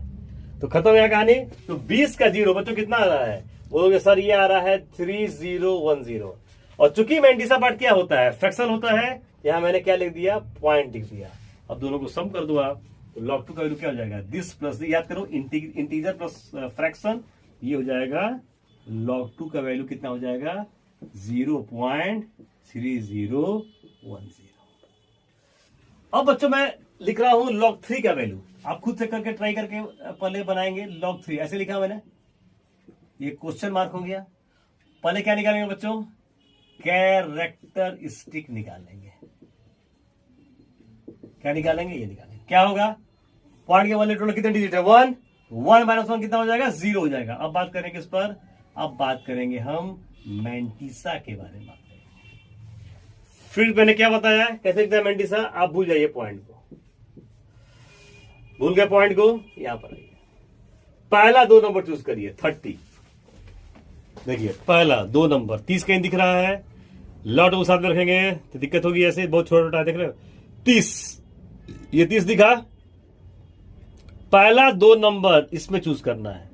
तो खत्म है कहानी। तो 20 का 0 बच्चों कितना आ रहा है, बोलोगे सर ये आ रहा है 3010। और चूंकि मैंटिसा पार्ट क्या होता है, फ्रैक्शन होता है, यहां मैंने क्या लिख दिया, पॉइंट लिख दिया। अब दोनों को सम कर दो आप, तो log 2 का वैल्यू क्या हो जाएगा, दिस प्लस, याद करो इंटीजर प्लस फ्रैक्शन, ये हो जाएगा log 2 का वैल्यू कितना हो जाएगा, 0.3010। अब बच्चों मैं लिख रहा हूं log 3 का वैल्यू, आप खुद से करके ट्राई करके पहले बनाएंगे। log 3 ऐसे लिखा मैंने, ये क्वेश्चन मार्क हो गया। पहले क्या निकालेंगे बच्चों, कैरेक्टरिस्टिक निकालेंगे। क्या निकालेंगे, ये निकालेंगे। क्या होगा, पॉइंट के वाले टोटल कितने डिजिट है, 1, 1 माइनस 1 कितना हो जाएगा, 0 हो जाएगा। अब बात करेंगे इस पर, अब बात करेंगे हम मैंटिसा के बारे में बात करेंगे। फिर मैंने क्या बताया, कैसे लिखता है मैंटिसा, आप भूल जाइए पॉइंट को, भूल गए पॉइंट को, यहां पर आइए, पहला 2 नंबर चूज करिए, 30। देखिए पहला 2 नंबर, 30 कहीं दिख रहा है, लॉट को साथ में रखेंगे तो दिक्कत होगी, ऐसे बहुत छोटा छोटा देख रहे हो, 30, ये 30 दिखा, पहला 2 नंबर इसमें चूज करना है,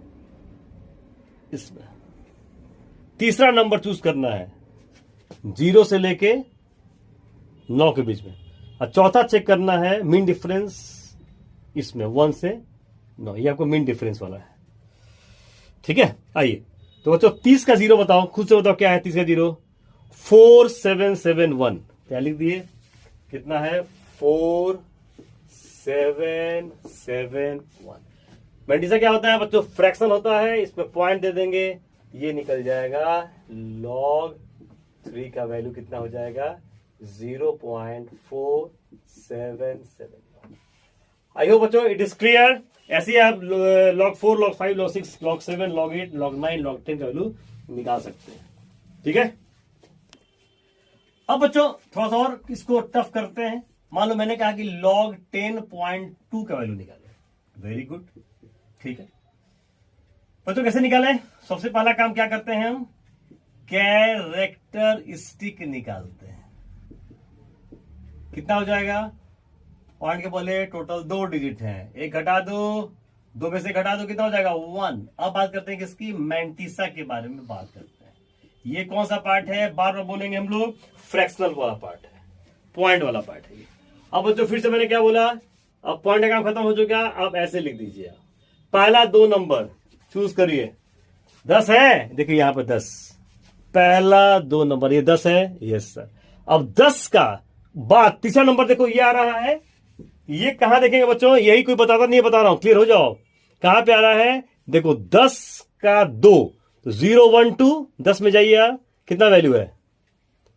इसमें तीसरा नंबर चूज करना है, 0 से लेके 9 के बीच में, और चौथा चेक करना है मीन डिफरेंस, इसमें 1 से 9, ये आपको मीन डिफरेंस वाला है, ठीक है। आइए तो बच्चों 30 का 0 बताओ, खुद से बताओ क्या है 30 का 0, 4771, क्या लिख दिए, कितना है, 4771। मैंटिसा क्या होता है बच्चों, फ्रैक्शन होता है, इसमें पॉइंट दे देंगे, ये निकल जाएगा log 3 का वैल्यू कितना हो जाएगा, 0.477। आई होप बच्चों इट इज क्लियर। ऐसे ही आप log 4, log 5, log 6, log 7, log 8, log 9, log 10 का वैल्यू निकाल सकते हैं, ठीक है। अब बच्चों थोड़ा सा और इसको टफ करते हैं। मान लो मैंने कहा कि log 10.2 का वैल्यू निकाले, वेरी गुड, ठीक है बच्चों। कैसे निकालें, सबसे पहला काम क्या करते हैं हम, कैरेक्टरिस्टिक निकालते हैं। कितना हो जाएगा, पॉइंट के बोले टोटल 2 डिजिट हैं, एक घटा दो, 2 में से घटा दो, कितना हो जाएगा, 1। अब बात करते हैं किसकी, मैंटिसा के बारे में बात करते हैं। ये कौन सा पार्ट है, बार बार बोलेंगे हम लोग, फ्रैक्शनल वाला पार्ट है, पॉइंट वाला पार्ट है ये। अब बच्चों फिर से मैंने क्या बोला, अब पॉइंट का काम खत्म हो चुका, अब ऐसे लिख दीजिए आप, पहला 2 नंबर चूज करिए, 10 है, देखिए यहां पर 10, पहला 2 नंबर ये 10 है, यस सर। अब 10 का बाद तीसरा नंबर देखो, ये आ रहा है ये कहां देखेंगे बच्चों, यही कोई बताता नहीं है, बता रहा हूं, क्लियर हो जाओ। कहां पे आ रहा है, देखो 10 का 2, तो 0 1 2, 10 में जाइए आप, कितना वैल्यू है,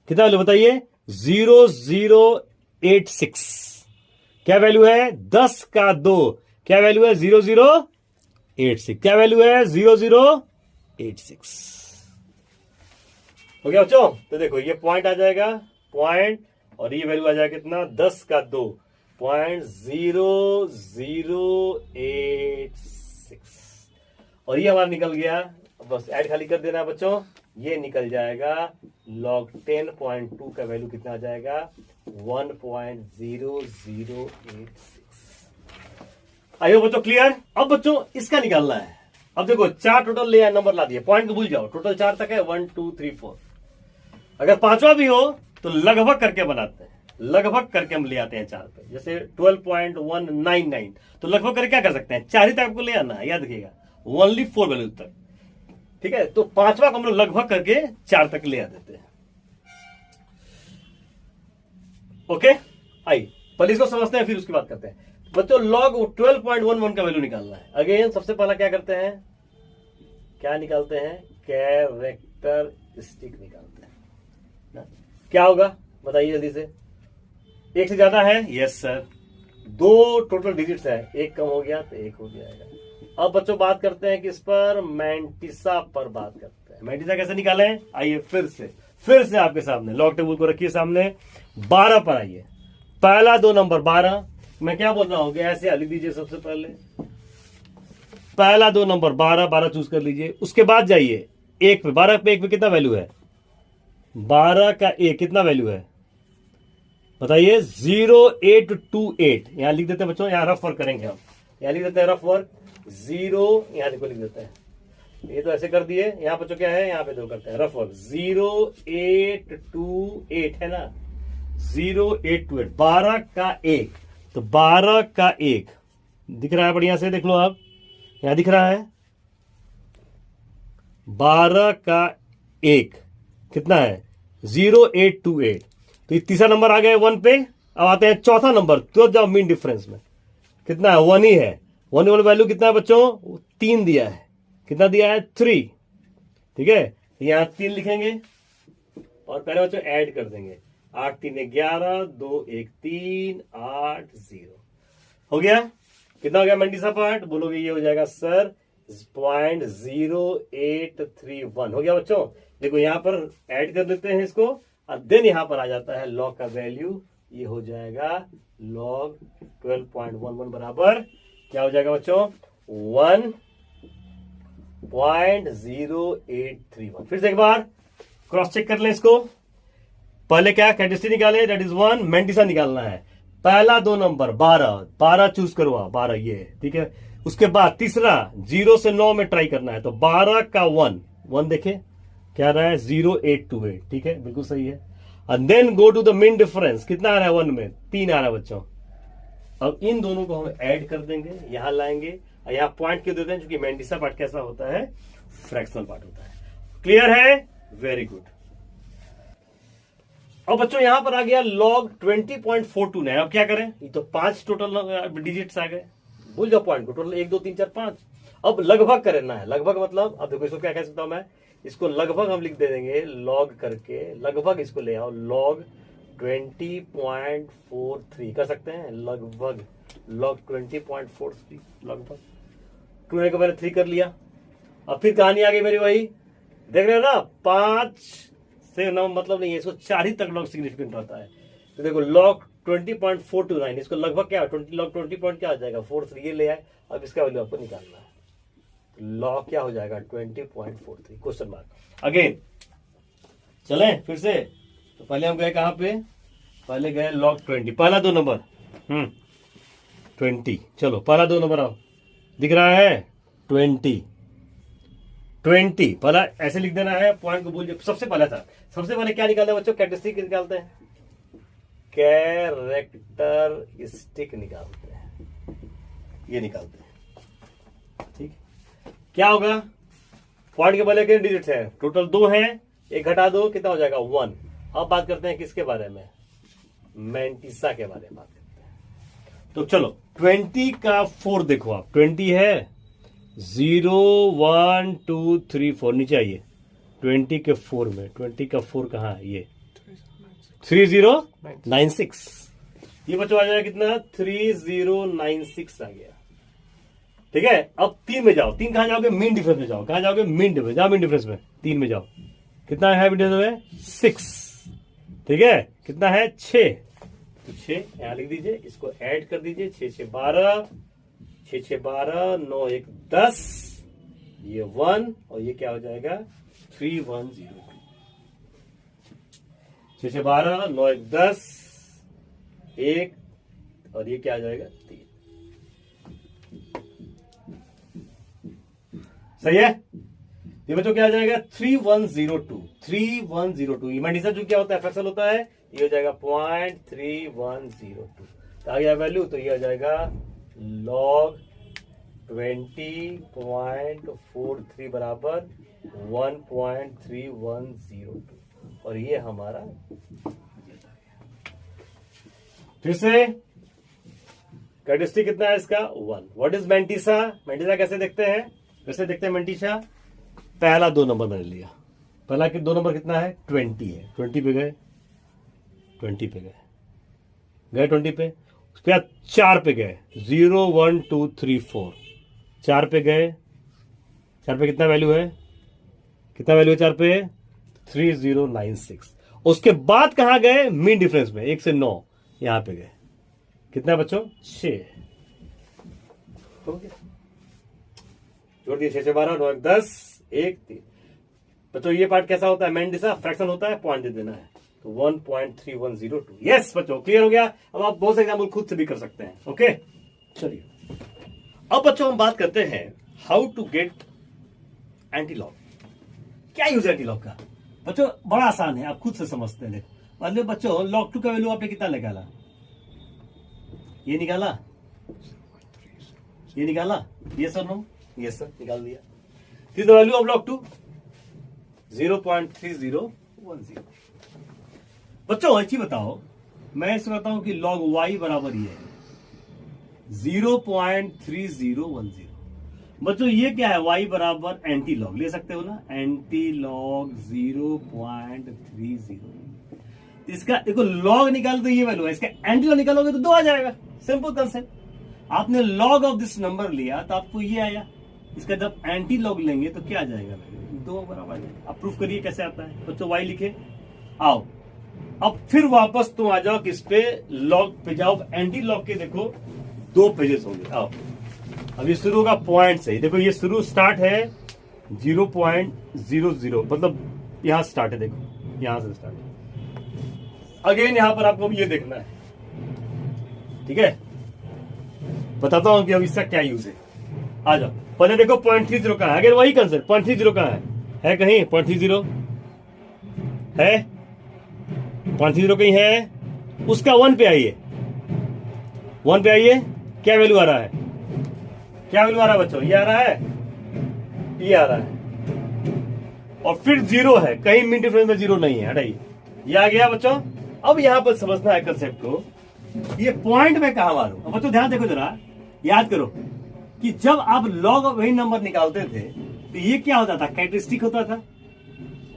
कितना वैल्यू बताइए, 0086। क्या वैल्यू है, 10 का 2, क्या वैल्यू है, 0086। क्या वैल्यू है, 0086। हो गया बच्चों। तो देखो ये पॉइंट आ जाएगा, पॉइंट, और ये वैल्यू आ जाएगा कितना, 10 का 2, 0.0086, और ये हमारा निकल गया। बस ऐड खाली कर देना है बच्चों, ये निकल जाएगा log 10.2 का वैल्यू कितना आ जाएगा, 1.0086। आइए बच्चों क्लियर। अब बच्चों इसका निकालना है। अब देखो 4 टोटल ले आए, नंबर ला दिए, पॉइंट को भूल जाओ, टोटल 4 तक है, 1 2 3 4। अगर पांचवा भी हो तो लगभग करके बनाते हैं, लगभग करके हम ले आते हैं 4 पे। जैसे 12.199, तो लगभग करके क्या कर सकते हैं, 4 ही तक आपको ले आना है, याद रखिएगा, ओनली 4 वैल्यू तक, ठीक है। तो पांचवा को हम लोग लगभग करके 4 तक ले आ देते हैं। ओके, आई पहले इसको समझते हैं, फिर उसकी बात करते हैं बच्चों। log 12.11 का वैल्यू निकालना है। अगेन सबसे पहला क्या करते हैं, क्या निकालते हैं, कैरेक्टरिस्टिक निकालते हैं ना? क्या होगा बताइए जल्दी से, एक से ज्यादा है, यस सर, 2 टोटल डिजिट्स है, एक कम हो गया तो 1 हो जाएगा। अब बच्चों बात करते हैं किस पर, मैंटिसा पर बात करते हैं। मैंटिसा कैसे निकालें, आइए फिर से आपके सामने लॉग टेबल को रखिए सामने, 12 पर आइए, पहला 2 नंबर 12, मैं क्या बोल रहा हूं, ऐसे लिख दीजिए सबसे पहले, पहला 2 नंबर 12, 12 चूज कर लीजिए। उसके बाद जाइए 1 पे, 12 पे 1 पे कितना वैल्यू है, 12 का 1 कितना वैल्यू है बताइए, 0828। यहां लिख देते हैं बच्चों, यहां रफ वर्क करेंगे हम, यहां लिख देते हैं रफ वर्क 0, यहां देखो लिख देते हैं, ये तो ऐसे कर दिए। यहां बच्चों क्या है, यहां पे 2 करते हैं, रफ वर्क 0828 है ना, 0828, 12 का 1, तो 12 का 1 दिख रहा है, बढ़िया से देख लो आप, यहां दिख रहा है 12 का 1 कितना है, 0828। तो ये तीसरा नंबर आ गया 1 पे। अब आते हैं चौथा नंबर, तो जाओ मीन डिफरेंस में, कितना है, 1 ही है। 1 वाला वैल्यू कितना है बच्चों, 3 दिया है, कितना दिया है, 3, ठीक है। यहां 3 लिखेंगे और पहले बच्चों ऐड कर देंगे, 8 3 11, 2 1 3, 8 0 हो गया। कितना हो गया मैंटिसा पार्ट, बोलोगे ये हो जाएगा सर 0.0831 हो गया बच्चों। देखो यहां पर ऐड कर देते हैं इसको, और देन यहां पर आ जाता है लॉग का वैल्यू, ये हो जाएगा लॉग 12.11 बराबर क्या हो जाएगा बच्चों, 1.0831। फिर से एक बार क्रॉस चेक कर लें इसको। पहले क्या कैरेक्टरिस्टिक निकाले, दैट इज 1, मैंटिसा निकालना है। पहला 2 नंबर 12, 12 चूज करो, 12 ये ठीक है। उसके बाद तीसरा 0 से 9 में ट्राई करना है, तो 12 का 1 देखे क्या रहा है, 0828, ठीक है, बिल्कुल सही है। And then go to the mean difference, कितना आ रहा है 1 में, 3 आ रहा है बच्चों। अब इन दोनों को हम ऐड कर देंगे, यहां लाएंगे, और यहां पॉइंट क्यों देते हैं, क्योंकि मैंटिसा पार्ट कैसा होता है, फ्रैक्शनल पार्ट होता है। क्लियर है, वेरी गुड। अब बच्चों यहां पर आ गया लॉग 20.429। अब क्या करें, ये तो 5 टोटल डिजिट्स आ गए, भूल जाओ पॉइंट को, टोटल 1 2 3 4 5। अब लगभग करना है, लगभग मतलब, अब देखो इसको क्या कह सकता हूं मैं, इसको लगभग हम लिख दे देंगे लॉग करके, लगभग इसको ले आओ, लॉग 20.43 कर सकते हैं, लगभग लॉग 20.43, लगभग 2 को मैंने 3 कर लिया। अब फिर कहानी आ गई मेरी वही, देख रहे हो ना, 5 से 9 मतलब नहीं है, इसको 4 ही तक लॉग सिग्निफिकेंट रहता है। तो देखो लॉग 20.429, इसको लगभग क्या, लॉग 20 पॉइंट क्या आ जाएगा, 43 ये ले आए। अब इसका वैल्यू आपको निकालना है, लॉग क्या हो जाएगा, 20.43 क्वेश्चन मार्क। अगेन चलें फिर से, तो पहले हम गए कहां पे, पहले गए लॉग 20, पहला 2 नंबर 20, चलो पहला 2 नंबर आओ, दिख रहा है 20 पहला ऐसे लिख देना है, पॉइंट को भूल जाओ। सबसे पहले था, सबसे पहले क्या निकालते हैं बच्चों, कैरेक्टरिस्टिक निकालते हैं, कैरेक्टरिस्टिक निकालते हैं, ये निकालते हैं, ठीक। क्या होगा, पॉइंट के पहले कितने डिजिट्स है, टोटल 2 है, 1 घटा 2 कितना हो जाएगा, 1। अब बात करते हैं किसके बारे में, मैंटिसा के बारे में बात करते हैं। तो चलो 20 का 4 देखो आप, 20 है 0 1 2 3 4 नीचे आइए 20 के 4 में, 20 का 4 कहाँ है, ये 3096, ये बच्चों आ जाएगा कितना 3096 आ गया। ठीक है, अब 3 में जाओ, 3 कहां जाओगे, मीन डिफरेंस में जाओ, कहां जाओगे, मीन डिफरेंस, जाओ मीन डिफरेंस में, 3 में जाओ, कितना है मीन डिफरेंस में 6। ठीक है, कितना है 6, तो 6 यहां लिख दीजिए, इसको ऐड कर दीजिए, 6 6 12, 6 6 12, 9 1 10, ये 1 और ये क्या हो जाएगा 3102, 6 6 12, 9 1 10, 1 और ये क्या आ जाएगा 3। सही है, ये बच्चों क्या आ जाएगा 3102, 3102। इमेंडिसा जो क्या होता है, फ्रैक्शन होता है, ये हो जाएगा 0.3102, तो आ गया वैल्यू, तो ये आ जाएगा log 20.43 बराबर 1.3102, और ये हमारा, फिर से कैरेक्टरिस्टिक कितना है इसका 1। व्हाट इज मेंटिसा, मेंटिसा कैसे देखते हैं, वैसे देखते हैं मेंटिसा, पहला 2 नंबर मैंने लिया, पहला 2 नंबर कितना है 20 है, 20 पे गए, 20 पे गए 20 पे, उसके बाद 4 पे गए 0 1 2 3 4, 4 पे गए, 4 पे कितना वैल्यू है, कितना वैल्यू है 4 पे 3096। उसके बाद कहां गए, मीन डिफरेंस में 1 से 9 यहां पे गए, कितना बच्चों 6, जोड़ दिए 6 से 12, 9 1 10, 1 3। बच्चों ये पार्ट कैसा होता है, मेंडिसा फ्रैक्शन होता है, पॉइंट दे देना है, तो 1.3102। यस बच्चों क्लियर हो गया। अब आप बहुत से एग्जाम्पल खुद से भी कर सकते हैं। ओके चलिए, अब बच्चों हम बात करते हैं हाउ टू गेट एंटीलॉग। क्या यूज है एंटीलॉग का बच्चों, बड़ा आसान है, आप खुद से समझते हैं। मतलब बच्चों log 2 का वैल्यू आपने कितना निकाला, ये निकाला, ये निकाला, ये सर नो, ये सर निकाल दिया। This the value of log 2 0.3010। बच्चों एक चीज बताओ, मैं इसे बताऊं कि log y बराबर ये है 0.3010। बच्चों ये क्या है, y बराबर एंटी लॉग ले सकते हो ना, एंटी लॉग 0.30। इसका देखो लॉग निकालो तो ये वैल्यू है, इसका एंटी लॉग निकालोगे तो 2 आ जाएगा। सिंपल कंसेप्ट, आपने लॉग ऑफ दिस नंबर लिया तो आपको ये आया, इसका जब एंटी लॉग लेंगे तो क्या आ जाएगा, 2 बराबर। आप प्रूफ करिए कैसे आता है बच्चों, y लिखे, आओ अब फिर वापस तुम आ जाओ किस पे, लॉग पे जाओ, एंटी लॉग के देखो 2 पेजेस होंगे। आओ अब ये शुरू होगा पॉइंट से, देखो ये शुरू स्टार्ट है 0.00, मतलब यहां स्टार्ट है, देखो यहां से स्टार्ट है। अगेन यहां पर आपको ये देखना है, ठीक है, बताता हूं कि अब इसका क्या यूज है। आ जाओ पहले देखो 0.30 कहां है, अगर वही कंसेप्ट 0.30 कहां है कहीं 0.30 है, 0.30 कहीं है, उसका 1 पे आइए, 1 पे आइए, क्या वैल्यू आ रहा है, क्या वैल्यू आ रहा है बच्चों, ये आ रहा है, ये आ रहा है, और फिर 0 है, कहीं मिड डिफरेंस में 0 नहीं है, हटाइए, ये आ गया बच्चों। अब यहां पर समझना है कंसेप्ट को, ये पॉइंट में कहां मारूं। अब बच्चों ध्यान देखो जरा, याद करो कि जब आप लॉग वही नंबर निकालते थे तो ये क्या होता था, कैरेक्टरिस्टिक होता था,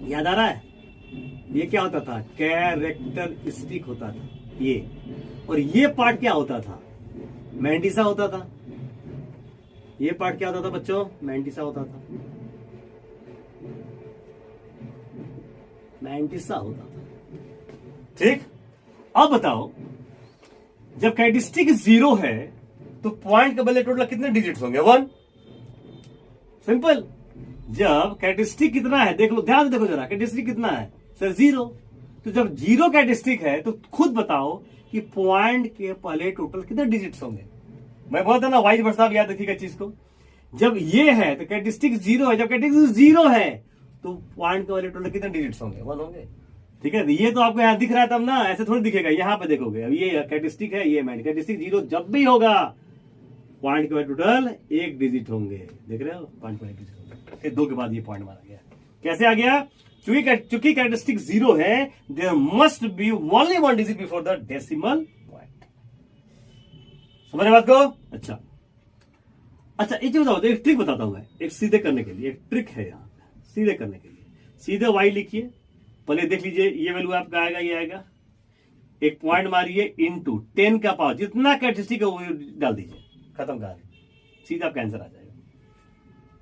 याद आ रहा है, ये क्या होता था, कैरेक्टरिस्टिक होता था ये, और ये पार्ट क्या होता था, मेंटिसा होता था। ये पार्ट क्या होता था बच्चों, मेंटिसा होता था, मेंटिसा होता था। ठीक, अब बताओ जब कैरेक्टरिस्टिक 0 है तो पॉइंट के बदले टोटल कितने डिजिट्स होंगे, 1। सिंपल, जब कैरेक्टरिस्टिक कितना है देख लो, ध्यान से देखो जरा, कैरेक्टरिस्टिक कितना है सर 0, तो जब 0 कैरेक्टरिस्टिक है तो खुद बताओ कि पॉइंट के पहले टोटल कितने डिजिट्स होंगे। मैं बोलता था ना वाइज वर्सा, आप याद रखिएगा चीज को, जब ये है तो कैरेक्टरिस्टिक 0 है, जब कैरेक्टरिस्टिक 0 है तो पॉइंट के पहले टोटल कितने डिजिट्स होंगे, 1 होंगे। ठीक है, ये तो आपको यहां दिख रहा है तब ना, ऐसे थोड़ी दिखेगा, यहां पे देखोगे। अब ये कैरेक्टरिस्टिक है, ये मैंने कैरेक्टरिस्टिक 0 जब भी होगा पॉइंट के टोटल 1 डिजिट होंगे, देख रहे हो, पॉइंट पर 1 डिजिट होंगे, फिर 2 के बाद ये पॉइंट मारा गया। कैसे आ गया, चूंकि कैरेक्टरिस्टिक 0 है, there must be only 1 digit before the decimal point. समझ रहे बात को? अच्छा अच्छा, एक चीज बताओ, एक ट्रिक बताता हूं मैं, एक सीधे करने के लिए एक ट्रिक है यहाँ पे। सीधे करने के लिए सीधे y लिखिए, पहले देख लीजिए ये वैल्यू आपका आएगा, ये आएगा, एक पॉइंट मारिए, इनटू 10 का पावर, जितना कैरेक्टरिस्टिक है वो डाल दीजिए, खत्म कहानी, सीधा आपका आंसर आ जाएगा।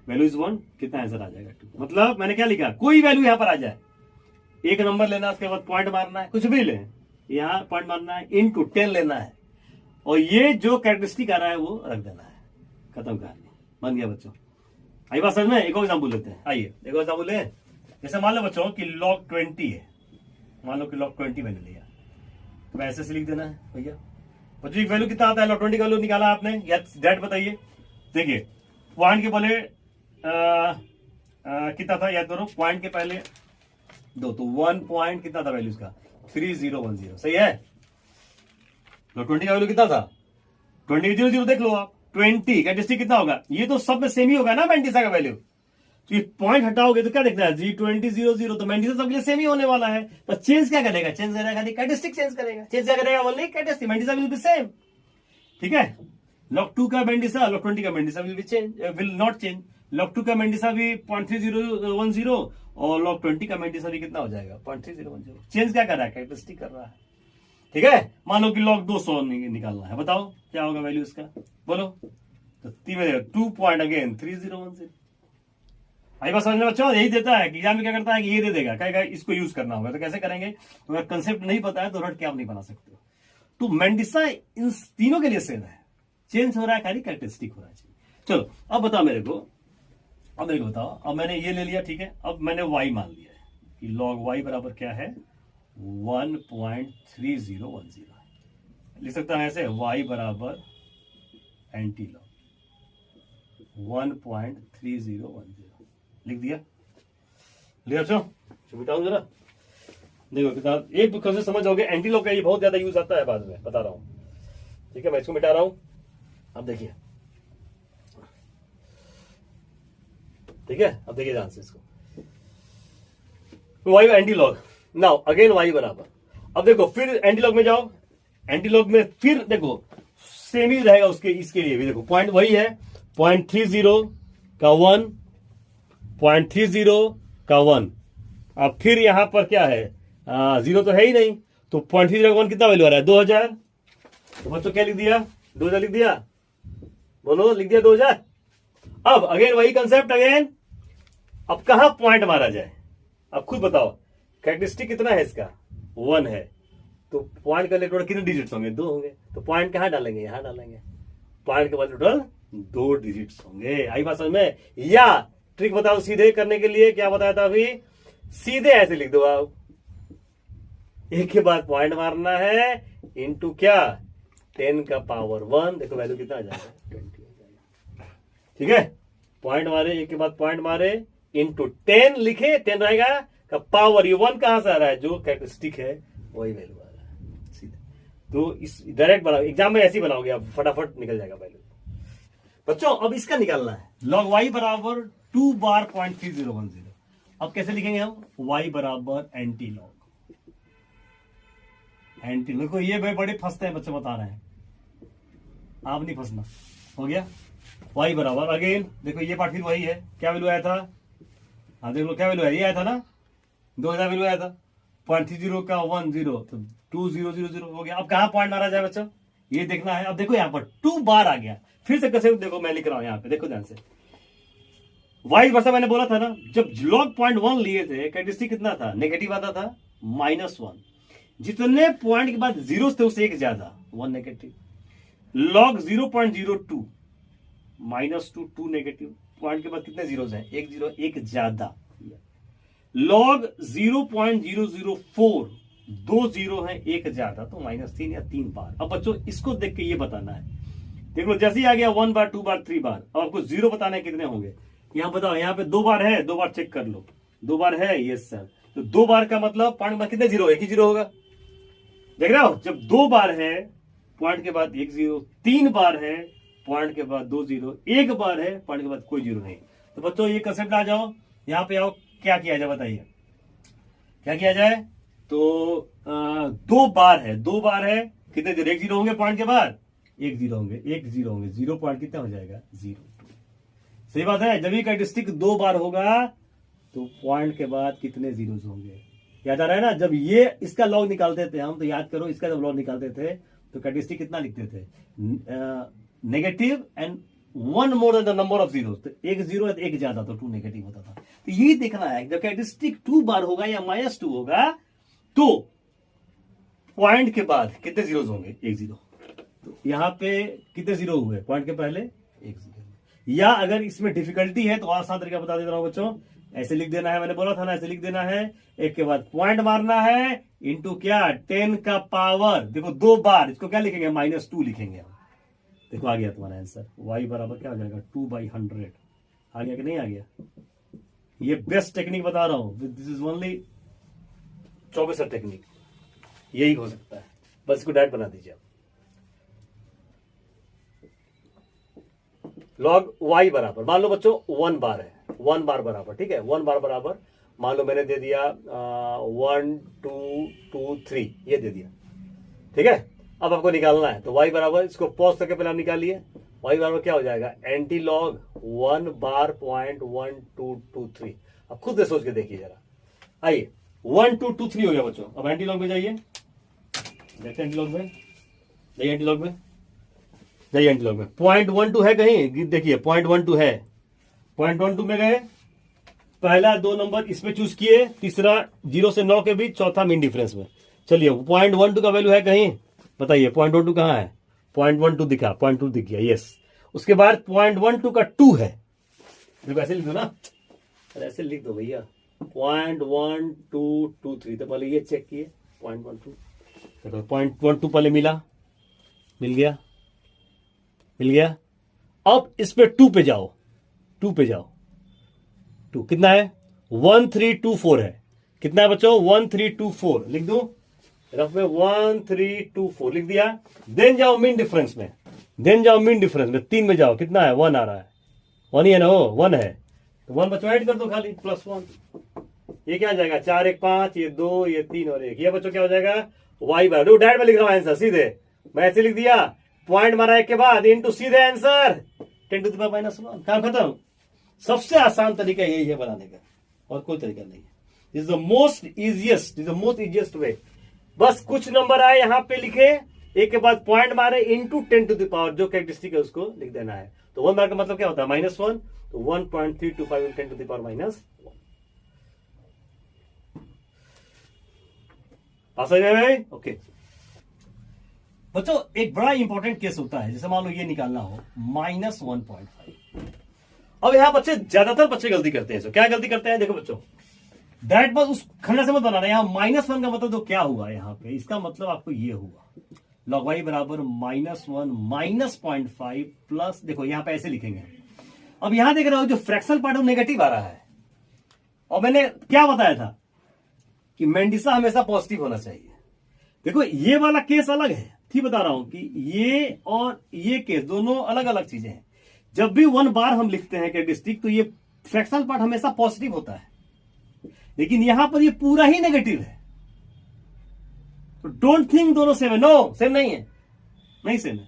वैल्यू इज 1, कितना आंसर आ जाएगा 2। मतलब मैंने क्या लिखा, कोई वैल्यू यहां पर आ जाए, एक नंबर लेना, उसके बाद पॉइंट मारना है, कुछ भी ले, यहां पॉइंट मारना है, इनटू 10 लेना है, और ये जो कैरेक्टरिस्टिक आ रहा है वो रख देना है, खत्म कहानी, बन गया बच्चों। आई बात समझ में? एक और एग्जाम्पल लेते हैं, आइए एक और एग्जाम्पल लें। जैसे मान लो बच्चों कि log 20 है, मान लो कि log 20 मैंने लिया, तो ऐसे से लिख देना है भैया। बच्चों एक वैल्यू कितना आता है, log 20 का वैल्यू निकाला आपने या डेट बताइए। देखिए पॉइंट के पहले कितना था याद करो, पॉइंट के पहले दो, तो 1 पॉइंट कितना था वैल्यू इसका, 3010, सही है। log 20 का वैल्यू कितना था, 20 देख लो आप, 20 का डिस्ट्रिक्ट कितना होगा, ये तो सब में सेम ही होगा ना मेंटिसा का वैल्यू, तो ये पॉइंट हटाओगे तो क्या देखना है, G2000, तो मेंटिसा सबके लिए सेम ही होने वाला है, पर चेंज क्या करेगा, चेंज करेगा खाली कैरेक्टरिस्टिक चेंज करेगा, चेंज क्या करेगा only characteristic, mantissa will be same, ठीक है। log 2 का मेंटिसा, log 20 का mantissa will be change, will not change, log 2 का मेंटिसा भी 0.3010 और log 20 का मेंटिसा भी कितना हो जाएगा 0.3010, चेंज क्या कर रहा है, कैरेक्टरिस्टिक कर रहा है, ठीक है। मान लो कि log 200 निकालना है, बताओ क्या होगा वैल्यू इसका, बोलो, तो 2 पॉइंट अगेन 3010। आई बात समझ में बच्चों? यही देता है कि एग्जाम में क्या करता है कि ये दे देगा, कहेगा इसको यूज करना होगा, तो कैसे करेंगे, तो अगर कंसेप्ट नहीं पता है तो रट के आप नहीं बना सकते हो। तो मेंटिसा इन तीनों के लिए सेम है, चेंज हो रहा है खाली कैरेक्टरिस्टिक हो रहा है। चलो अब बताओ मेरे को, अब मेरे को बताओ, अब मैंने ये ले लिया, ठीक है, अब मैंने y मान लिया है कि log y बराबर क्या है 1.3010, लिख सकता है ऐसे, y बराबर एंटी लॉग 1.3010, लिख दिया, लिख बच्चों, मिटाऊं जरा, देखो किताब एक बुक से समझ जाओगे, एंटी लॉग का ये बहुत ज्यादा यूज आता है बाद में, बता रहा हूं, ठीक है। मैं इसको मिटा रहा हूं, अब देखिए, ठीक है, अब देखिए ध्यान से इसको, y anti log, now again y बराबर, अब देखो फिर एंटी लॉग में जाओ, एंटी लॉग में फिर देखो सेम ही रहेगा उसके, इसके लिए भी देखो पॉइंट वही है, 0.30 का 1, 0.30 का 1, अब फिर यहां पर क्या है, 0 तो है ही नहीं, तो 0.30 का 1 कितना वैल्यू आ रहा है 2000, तो बच्चों क्या लिख दिया, 2000 लिख दिया, बोलो लिख दिया 2000। अब अगेन वही कंसेप्ट अगेन, अब कहां पॉइंट मारा जाए, अब खुद बताओ, कैरेक्टरिस्टिक कितना है इसका 1 है, तो पॉइंट का टोटल कितने डिजिट्स होंगे, 2 होंगे, तो पॉइंट कहां डालेंगे, यहां डालेंगे, पॉइंट के बाद टोटल 2 डिजिट्स होंगे। आई बात समझ में? या ट्रिक बताओ सीधे करने के लिए, क्या बताया था अभी, सीधे ऐसे लिख दो आप, एक के बाद पॉइंट मारना है, इनटू क्या 10 का पावर 1, देखो वैल्यू कितना आ जाएगा 20 आ जाएगा, ठीक है। पॉइंट मारे, एक के बाद पॉइंट मारे, इनटू 10 लिखे, 10 रहेगा का पावर, ये 1 कहां से आ रहा है, जो कैरेक्टरिस्टिक है वही वैल्यू आ रहा है सीधे, तो इस डायरेक्ट बनाओ, एग्जाम में ऐसे ही बनाओगे आप, फटाफट निकल जाएगा वैल्यू। बच्चों अब इसका निकालना है, log y बराबर 2 बार 0.3010, अब कैसे लिखेंगे हम, y बराबर एंटी लॉग, एंटी लॉग को, ये बड़े फंसते हैं बच्चे, बता रहे हैं, आप नहीं फंसना, हो गया। y बराबर अगेन देखो ये पार्ट फिर वही है, क्या वैल्यू आया था, हाँ देख लो क्या वैल्यू है, ये आया था ना 2000 वैल्यू आया था, 0.30 का 10, तो 2000 हो गया। अब कहां पॉइंट मारा जाए बच्चों, ये देखना है। अब देखो यहां पर 2 बार आ गया, फिर से कैसे देखो, मैं लिख रहा हूं यहां पे, देखो ध्यान से, वाई वर्षा मैंने बोला था ना, जब log 0.1 लिए थे कैरेक्टरिस्टिक कितना था, नेगेटिव आता था -1, जितने पॉइंट के बाद जीरो थे उससे एक ज्यादा 1 नेगेटिव, log 0.02 -2 2 नेगेटिव, पॉइंट के बाद कितने जीरोस हैं, एक जीरो, एक ज्यादा, log 0.004 2 जीरो है, एक ज्यादा, तो -3 या 3 बार। अब बच्चों इसको देख के ये बताना है, देख लो जैसे ही आ गया 1 बार 2 बार 3 बार, अब आपको जीरो बताना है कितने होंगे, यहां बताओ, यहां पे 2 बार है, 2 बार चेक कर लो, 2 बार है, यस सर, तो 2 बार का मतलब पॉइंट में कितने जीरो, एक ही जीरो होगा, देख रहे हो, जब 2 बार है पॉइंट के बाद 1 जीरो, 3 बार है पॉइंट के बाद 2 जीरो, 1 बार है पॉइंट के बाद कोई जीरो नहीं। तो बच्चों ये कंसेप्ट आ जाओ, यहां पे आओ, क्या किया जाए बताइए, क्या किया जाए, तो 2 बार है, 2 बार है, कितने जीरो, 1 जीरो होंगे पॉइंट के बाद, एक जीरो होंगे, एक जीरो होंगे, 0 पॉइंट कितना हो जाएगा 0.2। सही बात है। जब ये कैरेक्टरिस्टिक 2 बार होगा तो पॉइंट के बाद कितने जीरोस होंगे, याद आ रहा है ना। जब ये इसका लॉग निकालते थे हम, तो याद करो इसका जब लॉग निकालते थे तो कैरेक्टरिस्टिक कितना लिखते थे, negative and 1 more than the number of zero. तो एक जीरो एक ज्यादा तो 2 नेगेटिव होता था। तो यही देखना है, जब कैरेक्टरिस्टिक 2 बार होगा या -2 होगा तो पॉइंट के बाद कितने जीरोस होंगे, एक जीरो। तो यहां पे कितने जीरो हुए पॉइंट के पहले, एक जीरो। या अगर इसमें डिफिकल्टी है तो आसान तरीका बता दे रहा हूं बच्चों, ऐसे लिख देना है, मैंने बोला था ना ऐसे लिख देना है, एक के बाद पॉइंट मारना है इंटू क्या 10 का पावर, देखो 2 बार, इसको क्या लिखेंगे -2 लिखेंगे हम। देखो आ गया तुम्हारा आंसर, y बराबर क्या हो जाएगा 2/100। आ गया कि नहीं आ गया। ये बेस्ट टेक्निक बता रहा हूं, दिस इज ओनली 24 टेक्निक, यही हो सकता है, बस इसको डायरेक्ट बना दीजिए आप। लॉग y बराबर, मान लो बच्चों 1 बार है, 1 बार बराबर, ठीक है, 1 बार बराबर, मान लो मैंने दे दिया 1 2 2 3, ये दे दिया, ठीक है। अब आपको निकालना है तो y बराबर, इसको पॉज करके पहले आप निकालिए, y बराबर क्या हो जाएगा एंटी लॉग 1 बार पॉइंट 1 2 2 3। अब खुद से सोच के देखिए जरा, आइए 1 2 2 3 हो गया बच्चों। अब एंटी लॉग में जाइए, देखते एंटी लॉग में, जाइए एंटी लॉग में, जाइए एंटी लॉग में। 0.12 है कहीं, देखिए 0.12 है, 0.12 में गए, पहला 2 नंबर इसमें चूज किए, तीसरा 0 से 9 के बीच, चौथा मीन डिफरेंस में। चलिए 0.12 का वैल्यू है कहीं, बताइए 0.12 कहां है, 0.12 दिखा, 0.2 दिख गया, यस। उसके बाद 0.12 का 2 है, देखो ऐसे लिख दो ना, अरे ऐसे लिख दो भैया 0.1223। तो पहले ये चेक किए 0.12, तो 0.12 पहले मिला, मिल गया, मिल गया। अब इस पे 2 पे जाओ, 2 पे जाओ, 2 कितना है 1324 है, कितना है बच्चों 1324, लिख दूं रफ में 1324 लिख दिया। देन जाओ मीन डिफरेंस में, देन जाओ मीन डिफरेंस में, 3 में जाओ, कितना है 1 आ रहा है, 1 ही है ना, वो 1 है, तो 1 बच्चों ऐड कर दो खाली, +1, ये क्या आ जाएगा 4 1 5, ये 2 ये 3 और 1, ये बच्चों क्या हो जाएगा y बराबर, डायरेक्ट में लिख रहा हूं आंसर सीधे, मैं ऐसे लिख दिया, पॉइंट मारा एक के बाद इंटू सीधे आंसर 10 टू द पावर -1, काम खत्म। सबसे आसान तरीका यही है बनाने का, और कोई तरीका नहीं है। This is the most easiest way. बस कुछ नंबर आए यहां पे लिखे, एक के बाद पॉइंट मारे इंटू 10 टू द पावर, जो कैरेक्टरिस्टिक है उसको लिख देना है। तो 1 बार का मतलब क्या होता है -1, तो 1.325 10 टू द पावर -1। ओके बच्चों, एक बड़ा इंपॉर्टेंट केस होता है, जैसे मान लो ये निकालना हो -1.5। अब यहां बच्चे, ज्यादातर बच्चे गलती करते हैं, क्या गलती करते हैं, देखो बच्चों, दैट बस उस खंडा से मत बनाना, यहां -1 का मतलब तो क्या हुआ यहां पे, इसका मतलब आपको ये हुआ लॉग y बराबर -1 -0.5 प्लस, देखो यहां पे ऐसे लिखेंगे। अब यहां देख रहे हो जो फ्रैक्शनल पार्ट नेगेटिव आ रहा है, और मैंने क्या बताया था कि मेंडिसा हमेशा पॉजिटिव होना चाहिए। देखो ये वाला केस अलग है, ठीक बता रहा हूं कि ये और ये केस दोनों अलग अलग चीजें हैं। जब भी 1 बार हम लिखते हैं कैरेक्टरिस्टिक, तो ये फ्रैक्शनल पार्ट हमेशा पॉजिटिव होता है, लेकिन यहां पर ये पूरा ही नेगेटिव है। तो डोंट थिंक दोनों सेम है, नो सेम नहीं है, नहीं सेम है।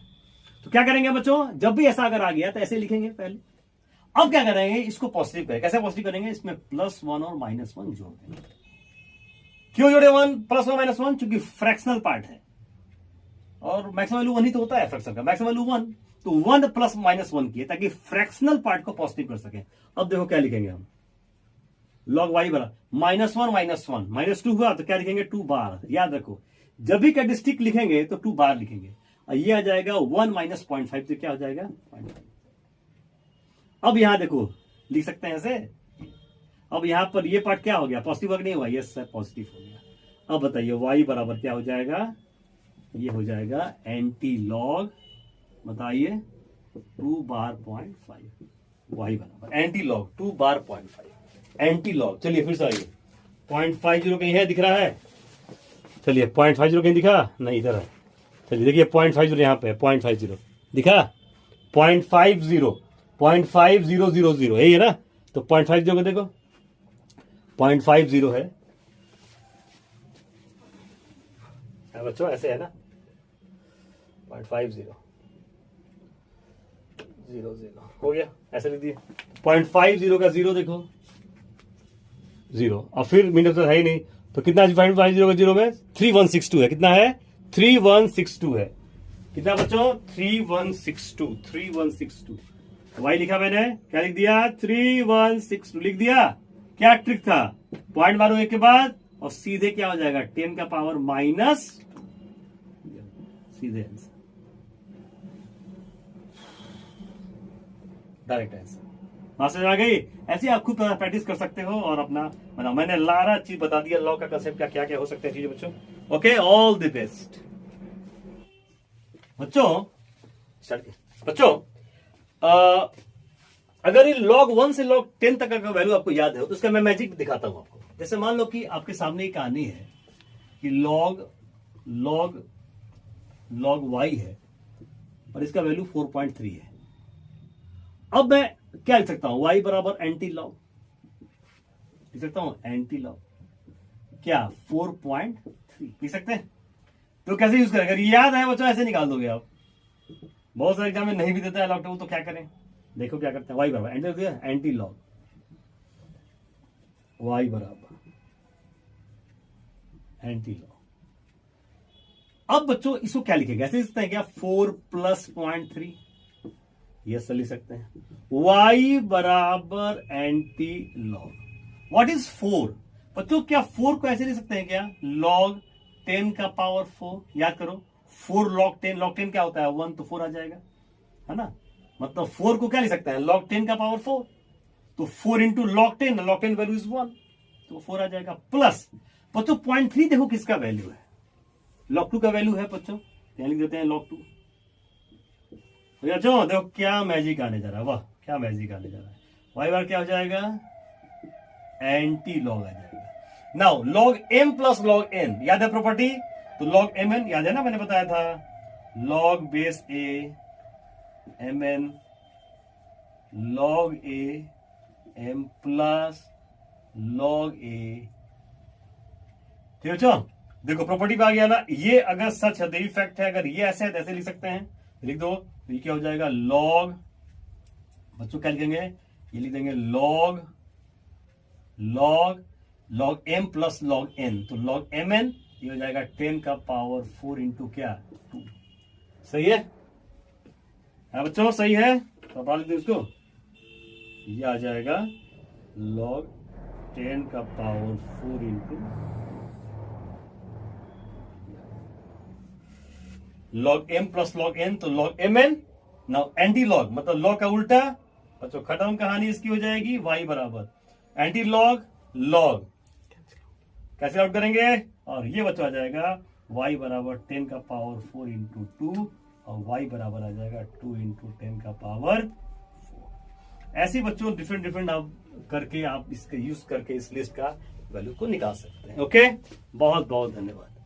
तो क्या करेंगे बच्चों, जब भी ऐसा अगर आ गया तो ऐसे लिखेंगे पहले। अब क्या करेंगे, इसको पॉजिटिव करेंगे, कैसे पॉजिटिव करेंगे, इसमें +1 और -1 जोड़ देंगे। क्यों जोड़े 1 +1 -1, क्योंकि फ्रैक्शनल पार्ट है और मैक्सिमम वैल्यू 1 ही तो होता है फ्रैक्शन का, मैक्सिमम वैल्यू 1, तो 1 + -1 किए ताकि फ्रैक्शनल पार्ट को पॉजिटिव कर सके। अब देखो क्या लिखेंगे हम, लॉग y बराबर -1 -2 हुआ तो क्या लिखेंगे 2 बार। याद रखो जब भी कैरेक्टरिस्टिक लिखेंगे तो 2 बार लिखेंगे, और ये आ जाएगा 1 - 0.5, तो क्या हो जाएगा 0.5। अब यहां देखो लिख सकते हैं ऐसे, अब यहां पर ये पार्ट क्या हो गया, पॉजिटिव वर्क नहीं हुआ, यस सर पॉजिटिव हो गया। अब बताइए y बराबर क्या हो जाएगा, ये हो जाएगा एंटी लॉग, बताइए 2 बार 0.5, y बराबर एंटी लॉग 2 बार 0.5 एंटी लॉग। चलिए फिर से आइए, 0.50 कहीं है, दिख रहा है, चलिए 0.50 कहीं दिखा नहीं, इधर है, चलिए देखिए 0.50 यहां पे 0.50 दिखा, 0.50 यही है ना, तो 0.50 को देखो 0.50 है बच्चों, ऐसे है ना 0.50, 0 0 हो गया, ऐसे लिख दिए। 0.50 का 0 देखो 0, और फिर मीन तो है ही नहीं, तो कितना 0.50 का 0 में 3162 है। कितना है? 3162 है। कितना बच्चों? 3162। वाई लिखा मैंने, क्या लिख दिया? 3162 लिख दिया। क्या ट्रिक था? पॉइंट मारो एक के बाद और सीधे क्या हो जाएगा? 10 का पावर माइनस, सीधे आंसर, डायरेक्ट आंसर। वहां से आ गई। ऐसे आप खुद प्रैक्टिस कर सकते हो और अपना मतलब मैंने लारा चीज बता दिया, लॉ का कंसेप्ट क्या क्या हो सकते हैं चीजें बच्चों। ओके, ऑल द बेस्ट बच्चों। अगर ये log 1 से log 10 तक का वैल्यू आपको याद है तो उसका मैं मैजिक दिखाता हूं आपको। जैसे मान लो कि आपके सामने एक कहानी है कि log y है और इसका वैल्यू 4.3 है। अब मैं क्या लिख सकता हूं? y बराबर एंटी लॉग लिख सकता हूं। एंटी लॉग क्या? 4.3 लिख सकते हैं। तो कैसे यूज करें? अगर याद है बच्चों ऐसे निकाल दोगे आप। बहुत सारे एग्जाम में नहीं भी देता है लॉग टेबल, तो क्या करें? देखो क्या करते हैं। y बराबर एंटी दिया, एंटी लॉग y बराबर एंटी लॉग। अब बच्चों इसको क्या लिखेगा? ऐसे लिख सकते हैं क्या? 4 + 0.3, यस लिख सकते हैं। y बराबर एंटी लॉग। What is 4? बच्चों क्या 4 को ऐसे लिख सकते हैं क्या? log 10 का पावर 4। याद करो 4 log 10, log 10 क्या होता है? 1, तो 4 आ जाएगा, है ना। मतलब 4 को क्या लिख सकते हैं? log 10 का पावर 4। तो 4 into log 10, log 10 value is 1, तो 4 आ जाएगा। प्लस बच्चों 0.3 देखो किसका वैल्यू है? log 2 का वैल्यू है बच्चों, यहां लिख देते हैं log 2। बच्चों देखो क्या मैजिक आने जा रहा है, वाह क्या मैजिक आने जा रहा है। y बार क्या हो जाएगा? एंटी लॉग आ जाएगा। Now log m plus log n, याद है प्रॉपर्टी? तो log mn याद है ना, मैंने बताया था log base a mn log a m plus log a। ठीक है बच्चों, देखो प्रॉपर्टी पे आ गया ना। ये अगर सच है तो ये फैक्ट है, अगर ये ऐसे है तो ऐसे लिख सकते हैं। लिख दो तो ये क्या हो जाएगा? log, बच्चों क्या लिखेंगे? ये लिख देंगे log m plus log n, तो log mn ये हो जाएगा 10 का पावर 4 इंटू क्या? 2। सही है बच्चों? सही है तो आप लिख दो इसको। ये आ जाएगा log 10 का power 4 into log m plus log n, तो log mn। Now anti log मतलब लॉग का उल्टा बच्चों, खत्म कहानी इसकी हो जाएगी। y बराबर एंटी लॉग लॉग, कैसे आउट करेंगे? और ये बच्चों आ जाएगा y बराबर 10 का पावर 4 इंटू 2 और y बराबर आ जाएगा 2 इंटू 10 का पावर 4। ऐसे बच्चों डिफरेंट आप करके आप इसका यूज करके इस लिस्ट का वैल्यू को निकाल सकते हैं। ओके, बहुत बहुत धन्यवाद।